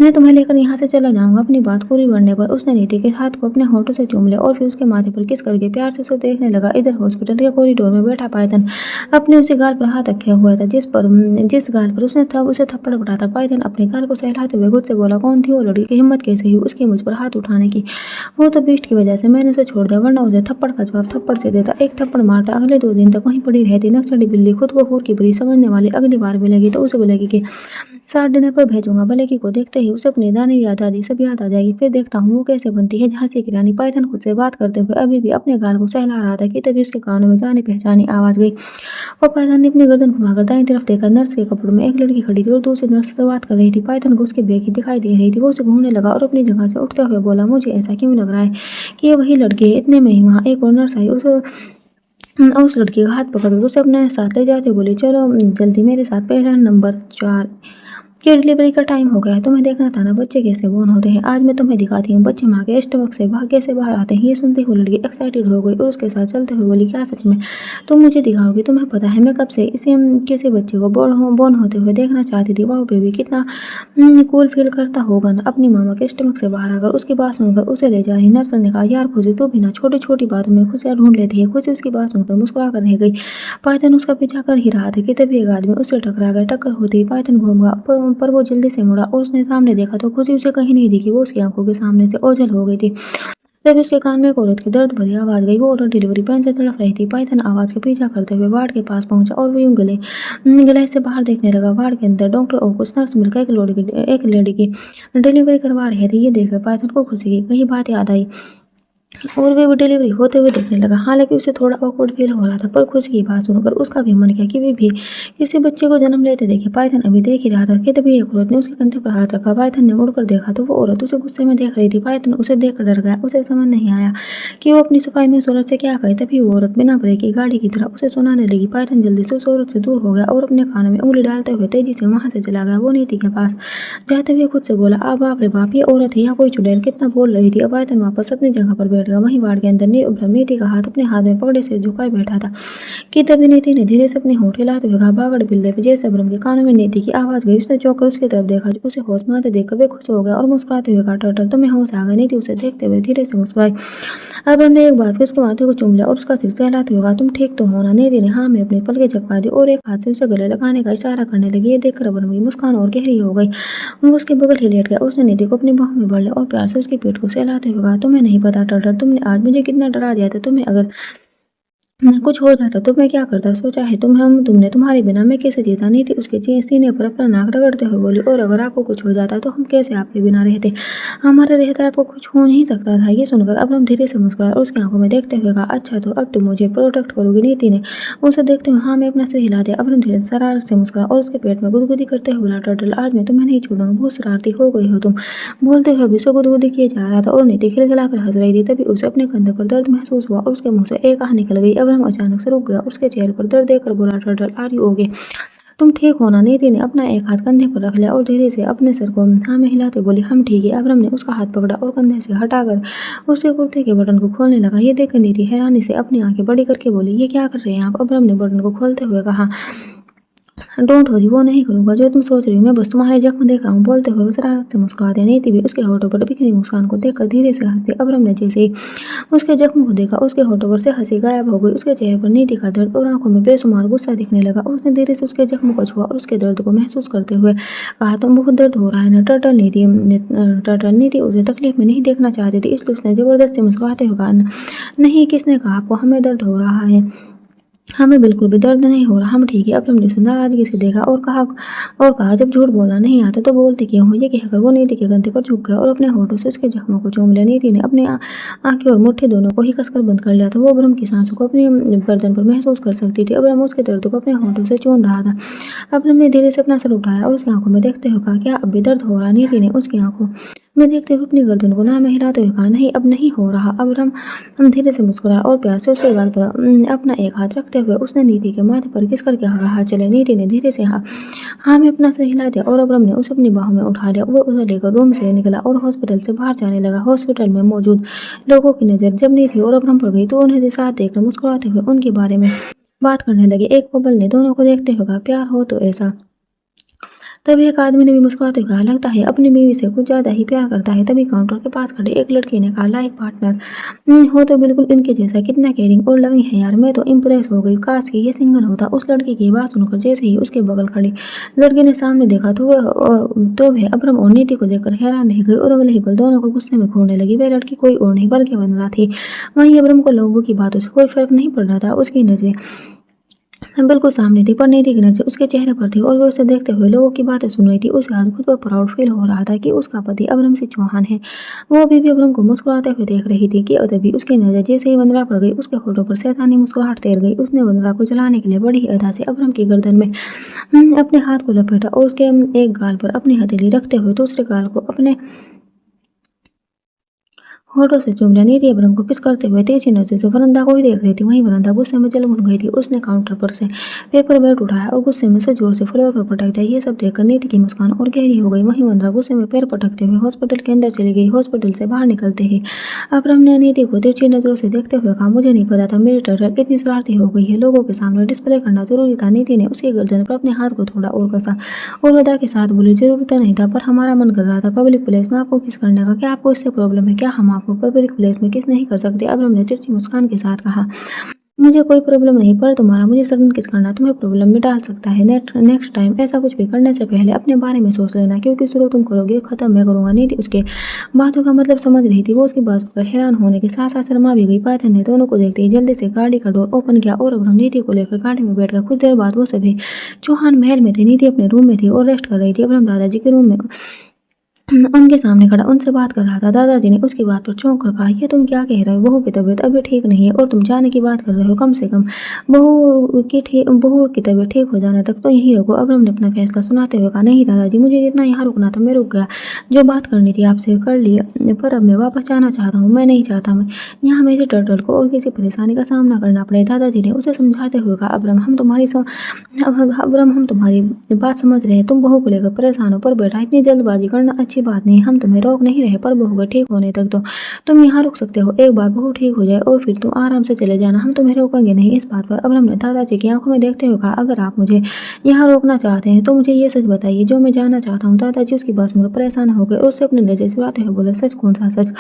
मैं तुम्हें लेकर यहाँ से चला जाऊंगा। अपनी बात पूरी करने पर उसने नीति के हाथ को अपने होठों से चूम लिया और फिर उसके माथे पर किस करके प्यार से उसे देखने लगा। इधर हॉस्पिटल के कॉरिडोर में बैठा पाइथन अपने उसी गाल पर हाथ रखे हुआ था जिस गाल पर उसने उसे थप्पड़ पड़ा था। पाइथन अपने गाल को सहलाते हुए खुद से बोला, कौन थी वो लड़की की हिम्मत कैसे हुई उसकी मुझ पर हाथ उठाने की? वो तो बीस्ट की वजह से मैंने उसे छोड़ दिया, वरना उसे थप्पड़ का जवाब थप्पड़ से देता। एक थप्पड़ मारता। अगले 2 दिन तक वहीं पड़ी रहती। नक्सली बिल्ली खुद को हूर की बुरी समझने वाली अगली बार मिलेगी तो उसे बोलेगी कि साथ डिनर पर भेजूंगा। बलेकी को देखते ही उसे अपनी दानी याद आती सब याद आ जाएगी। फिर देखता हूँ वो कैसे बनती है झांसी की रानी। पाइथन खुद से बात करते हुए अभी भी अपने गाल को सहला रहा था कि तभी उसके कानों में जानी पहचानी आवाज गई और पाइथन ने अपनी गर्दन घुमाकर दाईं तरफ देखा। नर्स के कपड़ों में एक लड़की खड़ी थी और दूसरी नर्स से बात कर रही थी। पाइथन को उसकी बेकी दिखाई दे रही थी। वो उसे घूरने लगा और अपनी जगह से उठते हुए बोला, मुझे ऐसा क्यों लग रहा है कि ये वही लड़की है। इतने में ही वहाँ एक और नर्स आई। उस लड़की का हाथ पकड़ उसे अपने साथ ले जाते बोली, चलो जल्दी मेरे साथ, पहला नंबर 4 की डिलीवरी का टाइम हो गया है। तुम्हें देखना था ना बच्चे कैसे बोर्न होते हैं। आज मैं तुम्हें दिखाती हूँ बच्चे माँ के स्टमक से भाग्य से बाहर आते हैं। ये सुनते हुए लड़की एक्साइटेड हो गई और उसके साथ चलते हुए बोली, क्या सच में तुम मुझे दिखाओगी? तुम्हें पता है मैं कब से इसे किसी बच्चे को बोर्न होते हुए देखना चाहती थी। वाह बेबी, कितना कूल फील करता होगा ना अपनी मामा के स्टमक से बाहर आकर। उसकी बात सुनकर उसे ले जा रही नर्स ने कहा, यार खुशी तो बिना छोटी छोटी बातों में खुशियाँ ढूंढ लेती है। खुशी उसकी बात सुनकर मुस्कुरा कर रह गई। पाइथन उसका पीछा कर ही रहा था कि तभी एक आदमी उससे टकरा गया। टक्कर होते ही पाइथन घूमा पर वो जल्दी से मुड़ा और उसने सामने देखा तो खुशी उसे कहीं नहीं दिखी। वो उसकी आंखों के सामने से ओझल हो गई थी। तभी उसके कान में एक औरत की दर्द भरी आवाज गई। वो औरत डिलीवरी पेन से तड़प रही थी। पाइथन आवाज का पीछा करते हुए वार्ड के पास पहुंचा और वो यूं गले से बाहर देखने लगा। वार्ड के अंदर डॉक्टर और कुछ नर्स मिलकर एक लेडी की डिलीवरी करवा रहे थे। ये देखकर पाइथन को खुशी की कई बात याद आई और वे डिलीवरी होते हुए देखने लगा। हालांकि उसे थोड़ा ऑकवर्ड फील हो रहा था पर खुशी की बात सुनकर उसका भी मन किया कि वे भी किसी बच्चे को जन्म लेते देखे। पाइथन अभी देख ही रहा था कि तभी एक औरत ने उसके कंधे पर हाथ रखा। पाइथन ने मुड़कर देखा तो वो औरत उसे गुस्से में देख रही थी। पाइथन उसे देखकर डर गया। उसे समझ नहीं आया कि वो अपनी सफाई में उस औरत से क्या कहे। तभी वो औरत बिना ब्रेक की गाड़ी की तरह उसे सुनाने लगी। पाइथन जल्दी से उस औरत से दूर हो गया और अपने कानों में उंगली डालते हुए तेजी से वहां से चला गया। वो नीति के पास जाते हुए खुद से बोला, अब बाप रे बाप, ये औरत है या कोई चुड़ैल? कितना बोल रही थी। अब पाइथन वापस अपनी जगह पर बैठ गया। वहीं वार्ड के अंदर नीति का हाथ अपने हाथ में पकड़े से झुकाए बैठा था कि तभी नीति ने धीरे से अपने होठ हिलाते हुए कहा, बागड़ बिल्ले। जैसे अब्रम के कानों में नीति की आवाज गई उसने चौंक कर उसकी तरफ देखा। उसे होश में आते देखकर वे खुश हो गया और मुस्कुराते हुए कहा, टर्टल तुम्हें होश आ गया। नीति उसे देखते हुए धीरे से मुस्कुराई। अब्रम ने एक बार फिर उसके माथे को चूम लिया और उसका सिर सहलाते हुए कहा, तुम ठीक तो हो ना? नीति ने हाँ में अपनी पलकें झपका दी और एक हाथ से उसे गले लगाने का इशारा करने लगी। ये देखकर अब्रम की मुस्कान और गहरी हो गई। वो उसके बगल ही लेट गया। उसने नीति को अपनी बाहों में भर लिया और प्यार से उसकी पीठ को सहलाते हुए कहा, तुम्हें नहीं पता टर्टल, तुमने आज मुझे कितना डरा दिया था। तुम्हें अगर कुछ हो जाता तो मैं क्या करता? सोचा है तुमने? तुम्हारे बिना मैं कैसे जीता? नीति उसके सीने पर अपना नाक रगड़ते हुए बोली, और अगर आपको कुछ हो जाता तो हम कैसे आपके बिना रहते? हमारा रहता आपको कुछ हो नहीं सकता था। ये सुनकर अब्रम धीरे से मुस्कुराया और उसकी आंखों में देखते हुए कहा, अच्छा तो अब तुम मुझे प्रोटेक्ट करोगी? नीति ने उसे देखते हुए हाँ में अपना सिर हिला दिया। अब्रम धीरे से शरारत से मुस्कुराया और उसके पेट में गुदगुदी करते हुए बोला, टर्टल आज मैं तुम्हें नहीं छोड़ूंगा। बहुत शरारती हो गई हो तुम। बोलते हुए भी गुदगुदी किए जा रहा था और नीति खिलखिलाकर हंस रही थी। तभी उसे अपने कंधे पर दर्द महसूस हुआ और उसके मुंह से एक आह निकल गई। अब्रम अचानक से रुक गया और उसके चेहरे पर दर्द देखकर बोला, टर्टल आर यू ओके? तुम ठीक हो ना? नीति ने अपना एक हाथ कंधे पर रख लिया और धीरे से अपने सर को हाँ में हिलाते बोली, हम ठीक है। अब्रम ने उसका हाथ पकड़ा और कंधे से हटाकर उसके कुर्ते के बटन को खोलने लगा। ये देखकर नीति हैरानी से अपनी आंखें बड़ी करके बोली, ये क्या कर रहे हैं आप? अब्रम ने बटन को खोलते हुए कहा, डोंट वरी, वो नहीं करूंगा जो तुम सोच रही हो। मैं बस तुम्हारे जख्म देख रहा हूँ। बोलते हुए शरारत से मुस्कुरा दिया। नीति भी उसके होठों पर बिखरी मुस्कान को देखकर धीरे से हंस दी। अब्रम ने जैसे ही उसके जख्म को देखा उसके होठों पर से हंसी गायब हो गई। उसके चेहरे पर नीति का दर्द और आंखों में बेसुमार गुस्सा दिखने लगा। उसने धीरे से उसके जख्म को छुआ और उसके दर्द को महसूस करते हुए कहा, तुम बहुत दर्द हो रहा है ना? टर्टल नीति उसे तकलीफ में नहीं देखना चाहती थी, इसलिए उसने जबरदस्ती मुस्कुराते हुए कहा, नहीं, किसने कहा आपको हमें दर्द हो रहा है? हमें बिल्कुल भी दर्द नहीं हो रहा, हम ठीक है। अब्रम ने उसे नाराज़गी से देखा और कहा जब झूठ बोलना नहीं आता तो बोलते क्यों हो? ये कहकर वो नीति के कंधे पर झुक गया और अपने होठों से उसके जख्मों को चूम लिया। नीति ने अपनी आँखें और मुट्ठी दोनों को ही कसकर बंद कर लिया था। वो अब्रम की सांसों को अपनी गर्दन पर महसूस कर सकती थी। अब्रम उसके दर्द को अपने होठों से चूम रहा था। अब्रम ने धीरे से अपना सर उठाया और उसकी आंखों में देखते हुए कहा, क्या अब भी दर्द हो रहा? नीति ने उसकी आंखों में देखते हुए अपनी गर्दन को ना में हिलाते हुए कहा, नहीं अब नहीं हो रहा। अब्रम धीरे से मुस्कुराया और प्यार से उसके गाल पर अपना एक हाथ रखते हुए उसने नीति के माथे पर किस करके कहा, चले। नीति ने धीरे से हाँ में अपना सिर हिला दिया और अब्रम ने उसे अपनी बाहों में उठा लिया। वो उसे लेकर रूम से निकला और हॉस्पिटल से बाहर जाने लगा। हॉस्पिटल में मौजूद लोगों की नजर जब नीति और अब्रम पर गई तो उन्हें साथ देखकर मुस्कुराते हुए उनके बारे में बात करने लगे। एक कपल ने दोनों को देखते हुए कहा, प्यार हो तो ऐसा। तभी एक आदमी ने भी मुस्कुराते हुए कहा, लगता है अपनी बीवी से कुछ ज्यादा ही प्यार करता है। तभी काउंटर के पास खड़े एक लड़की ने कहा, लाइफ पार्टनर हो तो बिल्कुल इनके जैसा, कितना केयरिंग और लविंग है यार, मैं तो इम्प्रेस हो गई, काश कि ये सिंगल होता। उस लड़की की बात सुनकर जैसे ही उसके बगल खड़ी लड़की ने सामने देखा तो वह अब्रम और नीति को देखकर हैरान रह गई और अगले ही पल दोनों को गुस्से में खोने लगी। वह लड़की कोई और नहीं बल्कि वंदना थी। वहीं अब्रम को लोगों की बातों से कोई फर्क नहीं पड़ रहा था। उसकी नजरें बिल्कुल सामने थी, पर नीति की नजर उसके चेहरे पर थी और वो उसे देखते हुए लोगों की बातें सुन रही थी। उसे आज खुद पर प्राउड फील हो रहा था कि उसका पति अब्रम सिंह चौहान है। वो अभी भी अब्रम को मुस्कुराते हुए देख रही थी कि तभी उसकी नजर जैसे ही वंदना पर गई उसके होठों पर शैतानी मुस्कुराहट तैर गई। उसने वंदना को जलाने के लिए बड़ी ही अदा से अब्रम की गर्दन में अपने हाथ को लपेटा और उसके एक गाल पर अपनी हथेली रखते हुए दूसरे गाल को अपने होठों से चूम लिया। नीति अब्रम को किस करते हुए तेजी नजर से वरंदा को ही देख रही थी। वहीं वरंदा गुस्से में जल भुन गई थी। उसने काउंटर पर से पेपर वेट उठाया और गुस्से में से जोर से फ्लोर पर पटक दिया। ये सब देखकर नीति की मुस्कान और गहरी हो गई। वहीं वंदना गुस्से में पैर पटकते हुए हॉस्पिटल के अंदर चली गई। हॉस्पिटल से बाहर निकलते ही अब्रम ने नीति को तिरछी नजरों से देखते हुए कहा, मुझे नहीं पता था मेरी टर्टल इतनी शरारती हो गई है, लोगों के सामने डिस्प्ले करना जरूरी था। नीति ने उसकी गर्दन पर अपने हाथ को थोड़ा और कसा और अदा के साथ बोली, जरूरी तो नहीं था पर हमारा मन कर रहा था पब्लिक प्लेस में आपको किस करने का। क्या आपको इससे प्रॉब्लम है? क्या हम आपको पब्लिक प्लेस में किस नहीं कर सकते? अब्रम ने तिरछी मुस्कान के साथ कहा, मुझे कोई प्रॉब्लम नहीं, पर तुम्हारा मुझे सडन किस करना तुम्हें प्रॉब्लम में डाल सकता है। नेक्स्ट टाइम ऐसा कुछ भी करने से पहले अपने बारे में सोच लेना, क्योंकि शुरू तुम करोगे और खत्म मैं करूंगा। नीति उसके बातों का मतलब समझ रही थी। वो उसकी बातों पर हैरान होने के साथ साथ शर्मा भी गई। पायथन ने दोनों को देखते ही जल्दी से गाड़ी का डोर ओपन किया और अब्रम नीति को लेकर गाड़ी में बैठ गया। कुछ देर बाद वो सभी चौहान महल में थे। नीति अपने रूम में थी और रेस्ट कर रही थी। अब्रम दादाजी के रूम में उनके सामने खड़ा उनसे बात कर रहा था। दादाजी ने उसकी बात पर चौंक कर कहा, ये तुम क्या कह रहे हो? बहू की तबीयत अभी ठीक नहीं है और तुम जाने की बात कर रहे हो? कम से कम बहू की तबीयत ठीक हो जाने तक तो यहीं रुको। अब्रम ने अपना फैसला सुनाते हुए कहा, नहीं दादाजी, मुझे जितना यहाँ रुकना था मैं रुक गया। जो बात करनी थी आपसे कर ली, पर अब मैं वापस जाना चाहता हूँ। मैं नहीं चाहता मैं यहाँ मेरे टर्टल को और किसी परेशानी का सामना करना पड़े। दादाजी ने उसे समझाते हुए कहा, अब्रम हम तुम्हारी बात समझ रहे हैं। तुम बहू को लेकर परेशान हो, पर बेटा इतनी जल्दबाजी करना अच्छी बात नहीं। हम तुम्हें रोक नहीं रहे, पर बहू के ठीक होने तक तो तुम यहाँ रुक सकते हो। एक बार बहू ठीक हो जाए और फिर तुम आराम से चले जाना, हम तुम्हें रोकेंगे नहीं। इस बात पर अब्रम ने दादाजी की आंखों में देखते हुए कहा, अगर आप मुझे यहाँ रोकना चाहते हैं तो मुझे ये सच बताइए जो मैं जानना चाहता हूँ। दादाजी उसकी बात सुनकर परेशान हो गए और उससे अपनी नजर चुराते हुए बोले, सच? कौन सा सच?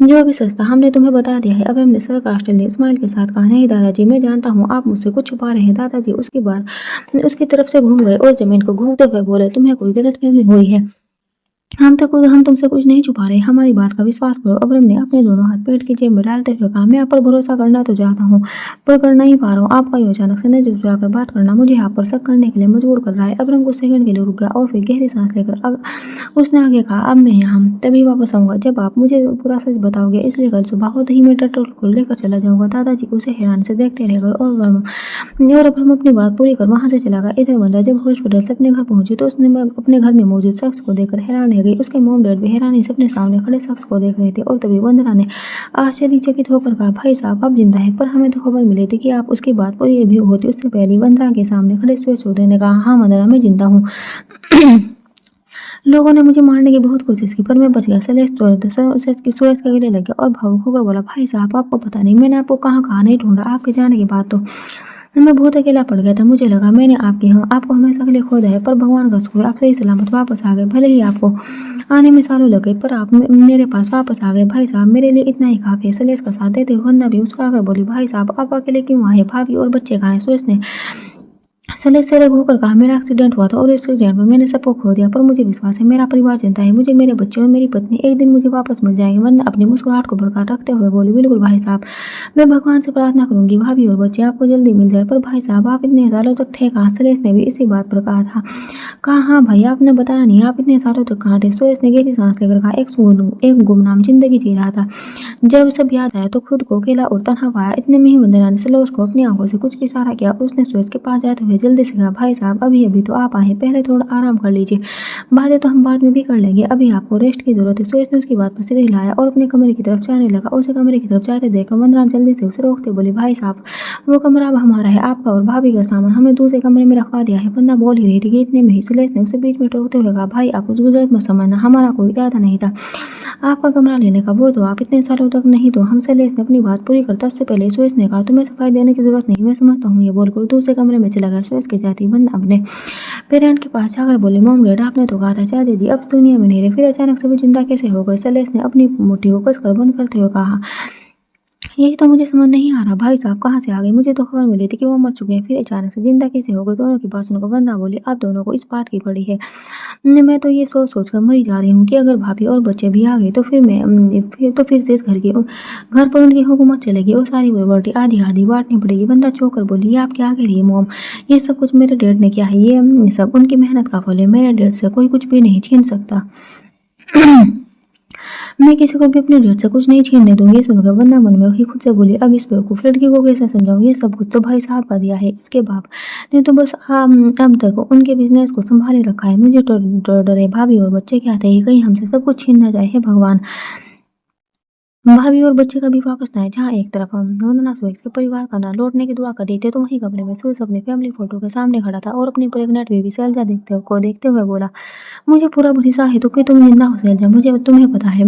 जो भी सच था हमने तुम्हें बता दिया है। अब्रम ने सर कास्टल स्माइल के साथ कहा, नहीं दादाजी, मैं जानता हूँ आप मुझसे कुछ छुपा रहे हैं। दादाजी उसकी बात उसकी तरफ से घूम गए और जमीन को घूमते हुए बोले, तुम्हें कोई गलतफहमी हुई है। हम तुमसे कुछ नहीं छुपा रहे, हमारी बात का विश्वास करो। अब्रम ने अपने दोनों हाथ पेट की जेब में डालते हुए कहा, मैं आप पर भरोसा करना तो चाहता हूँ पर कर नहीं पा रहा हूँ। आपका ये अचानक से नजर चुराकर बात करना मुझे आप पर शक करने के लिए मजबूर कर रहा है। अब्रम कुछ सेकंड के लिए रुक गया और फिर गहरी सांस लेकर उसने आगे कहा, अब मैं यहाँ तभी वापस आऊंगा जब आप मुझे पूरा सच बताओगे, इसलिए कल सुबह होते ही मैं टर्टल को लेकर चला जाऊंगा। दादाजी उसे हैरान से देखते रह गए और अब्रम अपनी बात पूरी कर वहां से चला गया। इधर वंदना जब हॉस्पिटल से अपने घर पहुंची तो उसने अपने घर में मौजूद शख्स को देखकर हैरान रह गई। उसके मॉम डैड भी हैरानी से अपने सामने खड़े शख्स को देख रहे थे और तभी वंदना ने आश्चर्यचकित होकर कहा, भाई साहब आप जिंदा हैं, पर हमें तो खबर मिली थी कि आप उसकी बात पूरी भी होती उससे पहले। वंदना के सामने खड़े सुरेश चौधरी ने कहा, हाँ वंदना, मैं जिंदा हूँ। लोगों ने मुझे मारने की बहुत कोशिश की पर मैं बच गया। सुरेश के गले लग गया और भावुक होकर बोला, भाई साहब आपको पता नहीं मैंने आपको कहाँ कहाँ नहीं ढूंढा। आपके जाने के बाद तो मैं बहुत अकेला पड़ गया था। मुझे लगा मैंने आपको हमेशा के लिए खो दिया है, पर भगवान का शुक्र आप सही सलामत वापस आ गए। भले ही आपको आने में सालों लग गए, पर आप मेरे पास वापस आ गए। भाई साहब मेरे लिए इतना ही काफी है। सलेश का साथ देते हुए वंदना भी मुस्कुराकर बोली, भाई साहब आप अकेले क्यों आए? भाभी और बच्चे कहाँ हैं? सुरेश ने सलेस से अलग होकर कहा, मेरा एक्सीडेंट हुआ था और इस एक्सीडेंट में मैंने सबको खो दिया, पर मुझे विश्वास है मेरा परिवार जिंदा है। मुझे मेरे बच्चे और मेरी पत्नी एक दिन मुझे वापस मिल जाएंगे। वंदना अपनी मुस्कुराहट को बरकरार रखते हुए बोली, बिल्कुल भाई साहब, मैं भगवान से प्रार्थना करूंगी भाभी और बच्चे आपको जल्दी मिल जाए। पर भाई साहब, आप इतने सालों तक थे कहाँ? सलेस ने भी इसी बात पर कहा था। कहा, हाँ भाई, आपने बताया नहीं, आप इतने सालों तक कहाँ थे? सलेस ने गहरी सांस लेकर कहा, एक गुमनाम जिंदगी जी रहा था। जब सब याद आया तो खुद को अकेला और तन्हा पाया। इतने में ही वंदना ने सलोस को अपनी आंखों से कुछ इशारा किया। उसने सुरेश के पास जाते हुए जल्दी से कहा, भाई साहब, अभी अभी तो आप आए, पहले थोड़ा आराम कर लीजिए, बातें तो हम बाद में भी कर लेंगे, अभी आपको रेस्ट की जरूरत है। सुरेश ने उसकी बात पर सिर हिलाया और अपने कमरे की तरफ जाने लगा। उसे कमरे की तरफ जाते देखकर वंदना जल्दी से उसे रोकते बोली, भाई साहब, वो कमरा अब हमारा है, आपका और भाभी का सामान हमने दूसरे कमरे में रखवा दिया है। वंदना बोल ही रही थी कि इतने में ही सुरेश ने उसे बीच में टोकते हुए कहा, भाई आप उस बुजुर्ग मत समझना, हमारा कोई इरादा नहीं था आपका कमरा लेने का, वो तो आप इतने सालों तक नहीं तो हम। सलेस ने अपनी बात पूरी करता उससे पहले सुरेश ने कहा, तुम्हें सफाई देने की जरूरत नहीं, मैं समझता हूँ। ये बोलकर दूसरे कमरे में चला गया। सुरेश के जाती वंदना अपने पेरेंट के पास जाकर बोली, मॉम डैड, आपने तो कहा था चाचा जी अब दुनिया में नहीं रहे, फिर अचानक से वो जिंदा कैसे हो गए? सलेस ने अपनी मुट्ठी को कसकर बंद करते हुए कहा, यही तो मुझे समझ नहीं आ रहा, भाई साहब कहाँ से आ गए? मुझे तो खबर मिली थी कि वो मर चुके हैं, फिर अचानक से जिंदा कैसे हो गए? दोनों की बात सुनकर वंदना बोली, आप दोनों को इस बात की पड़ी है। मैं तो ये सोच सोच कर मरी जा रही हूँ कि अगर भाभी और बच्चे भी आ गए तो फिर से इस घर पर उनकी हुकूमत चलेगी और सारी प्रॉपर्टी आधी आधी बांटनी पड़ेगी। बंदा चौंक कर बोली, ये आप क्या कह रही है मॉम? ये सब कुछ मेरे डैड ने किया है, ये सब उनकी मेहनत का फल है, मेरे डैड से कोई कुछ भी नहीं छीन सकता। मैं किसी को भी अपने डैड से कुछ नहीं छीनने दूंगी। ये सुनकर वंदना मन में ही खुद से बोली, अब इस बेवकूफ लड़की को कैसे समझाऊं? ये सब कुछ तो भाई साहब का दिया है, इसके बाप ने तो बस अब तक उनके बिजनेस को संभाले रखा है। मुझे तो डर है, भाभी और बच्चे क्या थे, कहीं हमसे सब कुछ छीन ना जाए। हे भगवान, भाभी और बच्चे कभी वापस ना आए। जहाँ एक तरफ हम वंदना सुरेश के परिवार का ना लौटने की दुआ कर रही थी, तो वहीं कमरे में सुरेश अपनी फैमिली फोटो के सामने खड़ा था और अपनी प्रेग्नेंट बेबी शैलजा देखते हुए बोला, मुझे पूरा भरोसा है तो कि तुम जिंदा हो शैलजा। मुझे तुम्हें पता है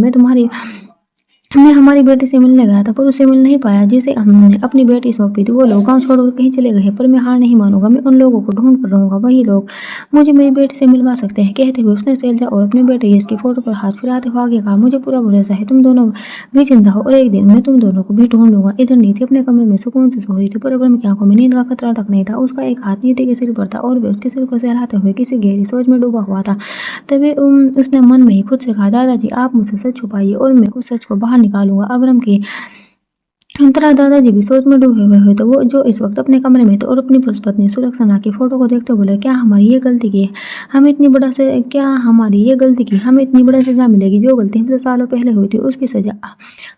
मैं हमारी बेटी से मिलने गया था, पर उसे मिल नहीं पाया जिसे हमने अपनी बेटी सौंपी थी। वो लोग गांव छोड़कर कहीं चले गए, पर मैं हार नहीं मानूंगा, मैं उन लोगों को ढूंढ कर रहूंगा, वही लोग मुझे मेरी बेटी से मिलवा सकते हैं। कहते हुए उसने शैलजा और अपने बेटे यश की फोटो पर हाथ फिराते हुए आगे कहा, मुझे पूरा भरोसा है तुम दोनों भी जिंदा हो और एक दिन मैं तुम दोनों को भी ढूंढ लूंगा। इधर नीति अपने कमरे में सुकून से सो रही थी, पर अब्रम की आंखों में नींद का खतरा तक नहीं था। उसका एक हाथ नीति के सिर पर था और वह उसके सिर को सहलाते हुए किसी गहरी सोच में डूबा हुआ था। तभी उसने मन में ही खुद से कहा, दादाजी आप मुझसे सच छुपाइए और मैं उस सच को बाहर निकालूंगा। अब्रम की तरह दादाजी भी सोच में डूबे हुए हुए तो वो जो इस वक्त अपने कमरे में थे और अपनी पत्नी सुलक्षणा की फोटो को देखते बोले, क्या हमारी ये गलती की हमें इतनी बड़ा सजा मिलेगी? जो गलती हमसे सालों पहले हुई थी उसकी सजा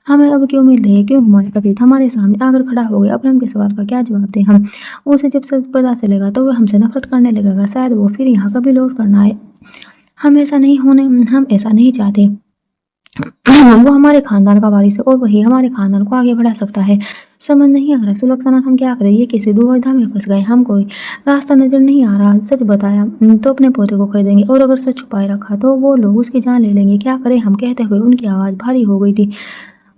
हमें अब क्यों मिल रही है? क्यों हमारे अतीत हमारे सामने आकर खड़ा हो गया? अब्रम के सवाल का क्या जवाब दें हम? उसे जब सच पता चलेगा तो वह हमसे नफरत करने लगेगा, शायद वो फिर यहाँ कभी लौट कर ना आए। हम ऐसा नहीं चाहते। वो हमारे खानदान का वारिस है और वही हमारे खानदान को आगे बढ़ा सकता है। समझ नहीं आ रहा सुलक्षणा, हम क्या करें? ये कैसे दुविधा में फंस गए, हम कोई रास्ता नजर नहीं आ रहा। सच बताया तो अपने पोते को खरीदेंगे और अगर सच छुपाए रखा तो वो लोग उसकी जान ले लेंगे। क्या करें हम? कहते हुए उनकी आवाज भारी हो गई थी।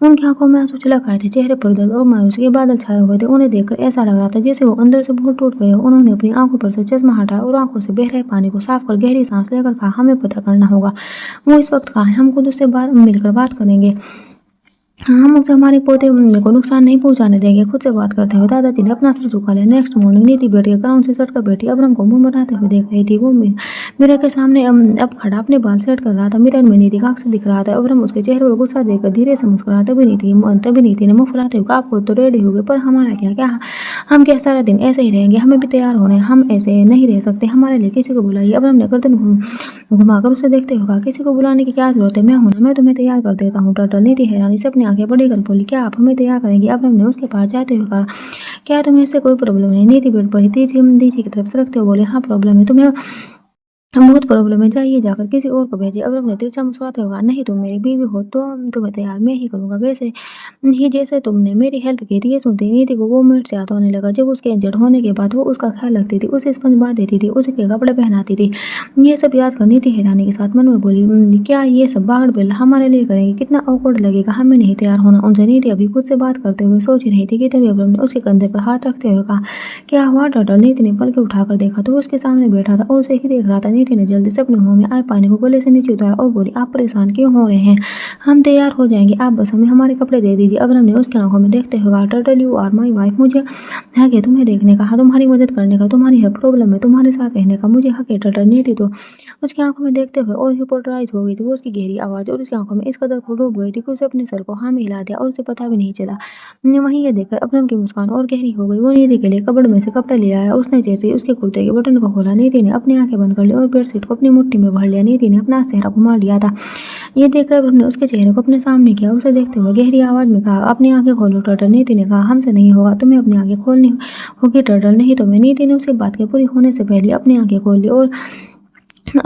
उनकी आंखों में आंसू छलक आए थे, चेहरे पर दर्द और मायूसी के बादल छाए हुए थे। उन्हें देखकर ऐसा लग रहा था जैसे वो अंदर से बहुत टूट गए हो। उन्होंने अपनी आंखों पर से चश्मा हटाया और आंखों से बह रहे पानी को साफ कर गहरी सांस लेकर कहा, हमें पता करना होगा वो इस वक्त कहाँ है, हम खुद उससे मिलकर बात करेंगे। हम उसे हमारे पोते को नुकसान नहीं पहुंचाने देंगे। खुद से बात करते हुए दादाजी ने अपना सर झुका लिया। नेक्स्ट मॉर्निंग नीति बैठ के ग्राउंड से सटकर बैठी अब्रम को मुंह बनाते हुए देख रही थी। वो मिरर के सामने अब खड़ा अपने बाल सेट कर रहा था। मिरर में नीति का अक्सर दिख रहा था। अब्रम उसके चेहरे पर गुस्सा देखकर धीरे से मुस्कुराया। तभी नीति ने मुंह फुलाते हुए, आपको तो रेडी हो गए, पर हमारा क्या हम क्या सारा दिन ऐसे ही रहेंगे? हमें भी तैयार होने, हम ऐसे नहीं रह सकते, हमारे लिए किसी को बुलाइए। अब्रम ने गर्दन घुमाकर उसे देखते हुए कहा, किसी को बुलाने की क्या जरूरत है, मैं हूं ना, मैं तुम्हें तैयार कर देता हूँ। टर्टल नीति हैरानी से अपनी आंखें बड़ी कर बोली, क्या आप हमें तैयार करेंगे? अब्रम ने उसके पास जाते हुए कहा, क्या तुम्हें इससे कोई प्रॉब्लम नहीं? नीति बेड पर ही दीदी की तरफ से रखते हुए बोले, हाँ प्रॉब्लम है, तुम्हें बहुत प्रॉब्लम है, जाइए जाकर किसी और को भेजिए। अब्रम ने तिरछा मुस्कुराते हुए कहा, नहीं तुम मेरी बीवी हो तो तुम्हें तैयार मैं ही करूंगा, वैसे ही जैसे तुमने मेरी हेल्प की थी। ये सुनते ही नीति को वो मिनट से याद होने लगा जब उसके इंजर्ड होने के बाद वो उसका ख्याल रखती थी, उसे स्पंज बांध देती थी, उसके कपड़े पहनाती थी। ये सब याद कर नीति हैरानी के साथ मन में बोली, क्या ये सब बागड़ बिल्ला हमारे लिए करेंगे? कितना ऑकवर्ड लगेगा हमें नहीं तैयार होना उनसे। नीति अभी खुद से बात करते हुए सोच रही थी कि तभी अब्रम ने उसके कंधे पर हाथ रखते हुए कहा, क्या हुआ टर्टल? नीति ने पलके उठाकर देखा तो वो उसके सामने बैठा था और उसे ही देख रहा था। नीति ने जल्दी से अपने मुंह में आए पानी को गले से नीचे उतारा और बोली, आप परेशान क्यों हो रहे हैं? हम तैयार हो जाएंगे, आप बस हमें हमारे कपड़े दे दीजिए। अब्राहम ने उसकी आंखों में देखते हुए कहा, turtle you are my wife, मुझे हक है तुम्हें देखने का, तुम्हारी मदद करने का, तुम्हारी हर प्रॉब्लम में तुम्हारे साथ रहने का मुझे हक है टर्टल। नीति तो उसकी आंखों में देखते हुए और हिप्नोटाइज हो गई थी। वो उसकी गहरी आवाज और उसकी आंखों में इस कदर खो डूब गई थी कि उसे अपने सर को हाँ में हिला दिया और उसे पता भी नहीं चला। वहीं ये देखकर अब्राहम की मुस्कान और गहरी हो गई। वो नीति के लिए कबर्ड में से कपड़े ले आया और उसने जैसे ही उसके कुर्ते के बटन को खोला, नीति ने अपनी आंखें बंद कर ली और बेडशीट को अपनी मुट्ठी में भर लिया। नीति ने अपना चेहरा घुमा लिया था। ये देखकर अब्राहम ने उसके चेहरे को अपने सामने किया। उसे देखते हुए गहरी आवाज में कहा, अपनी आंखें खोलो टर्टल। नीति ने कहा, हमसे नहीं होगा, तुम्हें अपनी आंखें खोलनी होगी टर्टल, नहीं तो मैं। नीति ने उसकी बात के पूरी होने से पहले अपनी आंखें खोल ली और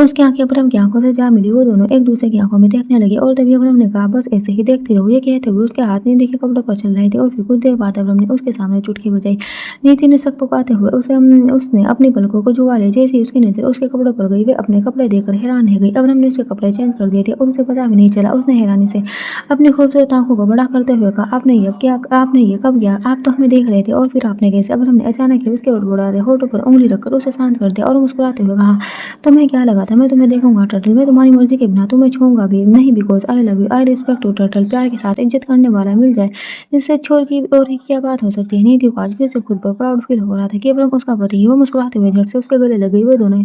उसकी आंखें अब्राहम की आंखों से जा मिली। वो दोनों एक दूसरे की आंखों में देखने लगे और तभी अब्राहम ने कहा, बस ऐसे ही देखते रहो। ये कहते हुए उसके हाथ नीति के कपड़ों पर चल रहे थे और फिर कुछ देर बाद अब्राहम ने उसके सामने चुटकी बजाई। नीति ने सक पकाते हुए उसने अपनी पलकों को झुका लिया। जैसे ही उसकी नजर उसके कपड़ों पर गई, वे अपने कपड़े देखकर हैरान रह गई। अब्राहम ने उसके कपड़े चेंज कर दिए थे और उसे पता भी नहीं चला। उसने हैरानी से अपनी खूबसूरत आंखों को बड़ा करते हुए कहा, आपने ये कब किया? आप तो हमें देख रहे थे और फिर आपने कैसे? अब्राहम ने अचानक ही उसके बड़बड़ाते होठों पर उंगली रखकर उसे शांत कर दिया और मुस्कुराते हुए कहा, तुम्हें क्या लगा था मैं तुम्हें देखूंगा टर्टल? मैं तुम्हारी मर्जी के बिना तुम्हें छूऊंगा भी नहीं, because I love you, I respect you turtle. प्यार के साथ इज्जत करने वाला मिल जाए, इससे छोड़ की और ही क्या बात हो सकती है? नीति को आज फिर से खुद पर प्राउड फील हो रहा था कि अब्राहम उसका पति है। वो मुस्कुराते हुए झट से उसके गले लग गई। वो दोनों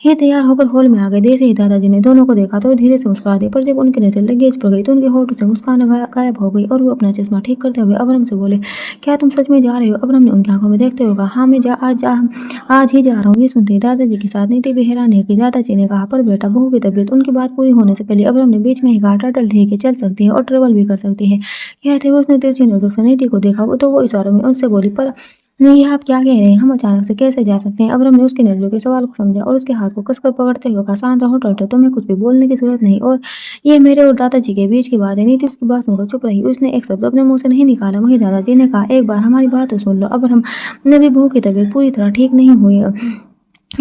ही तैयार होकर हॉल में आ गए। जैसे ही दादाजी ने दोनों को देखा तो धीरे से मुस्कुरा दिए, पर जब उनकी नजर लगेज पर गई तो उनके होठों से मुस्कान गायब हो गई और वो अपना चश्मा ठीक करते हुए अब्राहम से बोले, क्या तुम सच में जा रहे हो? अब्राहम ने उनकी आंखों में देखते हुए कहा, हाँ मैं आज ही जा रहा हूँ। ये सुनते ही दादाजी के साथ नीति भी हैरान है कि दादाजी ने कहा, पर बेटा बहू की तबीयत। उनकी बात पूरी होने से पहले अब्राहम ने बीच में ही कहा, टर्टल ठीक है, चल सकती है और ट्रेवल भी कर सकती है। कहते हुए उसने तिरछी नजरों से नीति को देखा। वो तो वो इशारों में उनसे बोली, पर ये आप क्या कह रहे हैं? हम अचानक से कैसे जा सकते हैं? अब्राहम ने उसकी नजरों के सवाल को समझा और उसके हाथ को कसकर पकड़ते हुए कहा, शांत रहो टर्टल, तुम्हें कुछ भी बोलने की जरूरत नहीं, और ये मेरे और दादाजी के बीच की बात है। नीति उसकी बात सुनकर चुप रही। उसने एक शब्द अपने मुंह से नहीं निकाला। वहीं दादाजी ने कहा, एक बार हमारी बात तो सुन लो। अब्राहम ने भी बहू की तबीयत पूरी तरह ठीक नहीं हुई,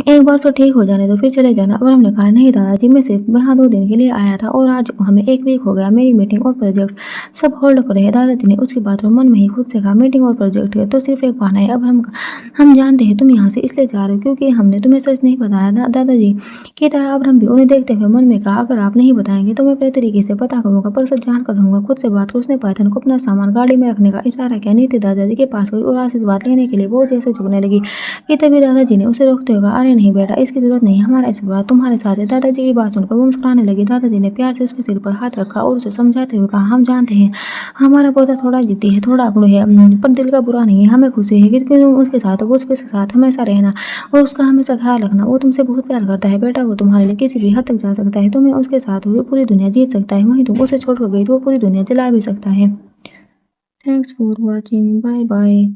एक बार तो ठीक हो जाने दो फिर चले जाना। अब्राहम ने कहा, नहीं दादाजी, मैं सिर्फ यहाँ 2 दिन के लिए आया था और आज हमें 1 वीक हो गया। मेरी मीटिंग और प्रोजेक्ट सब होल्ड पर है। दादाजी ने उसकी बात में मन में ही खुद से कहा, मीटिंग और प्रोजेक्ट है तो सिर्फ एक बहाना है। अब हम जानते हैं तुम यहाँ से इसलिए जा रहे हो क्योंकि हमने तुम्हें सच नहीं बताया। दादाजी की तरह अब्राहम भी उन्हें देखते हुए मन में कहा, अगर आप नहीं बताएंगे तो मैं अपने तरीके से पता करूंगा, पर सच जान कर रहूंगा। खुद से बात कर उसने पाइथन को अपना सामान गाड़ी में रखने का इशारा किया। नीति दादाजी के पास गई और आशीर्वाद लेने के लिए वो जैसे झुकने लगी कि तभी दादाजी ने उसे रोकते हुए कहा, अरे नहीं बेटा, इसकी जरूरत नहीं, हमारा आशीर्वाद तुम्हारे साथ है। दादाजी की बात सुनकर वो मुस्कुराने लगी। दादाजी ने प्यार से उसके सिर पर हाथ रखा और उसे समझाते हुए कहा, हम जानते हैं हमारा पौधा थोड़ा जिद्दी है, थोड़ा अकड़ू है, पर दिल का बुरा नहीं है। हमें खुशी है कि तुम उसके साथ हो, उसके साथ हमेशा रहना और उसका हमेशा ख्याल रखना। वो तुमसे बहुत प्यार करता है बेटा, वो तुम्हारे लिए किसी भी हद तक जा सकता है। तुम्हें उसके साथ हो पूरी दुनिया जीत सकता है, वहीं तुम उसे छोड़कर गई तो वो पूरी दुनिया जला भी सकता है। Thanks for watching, bye bye.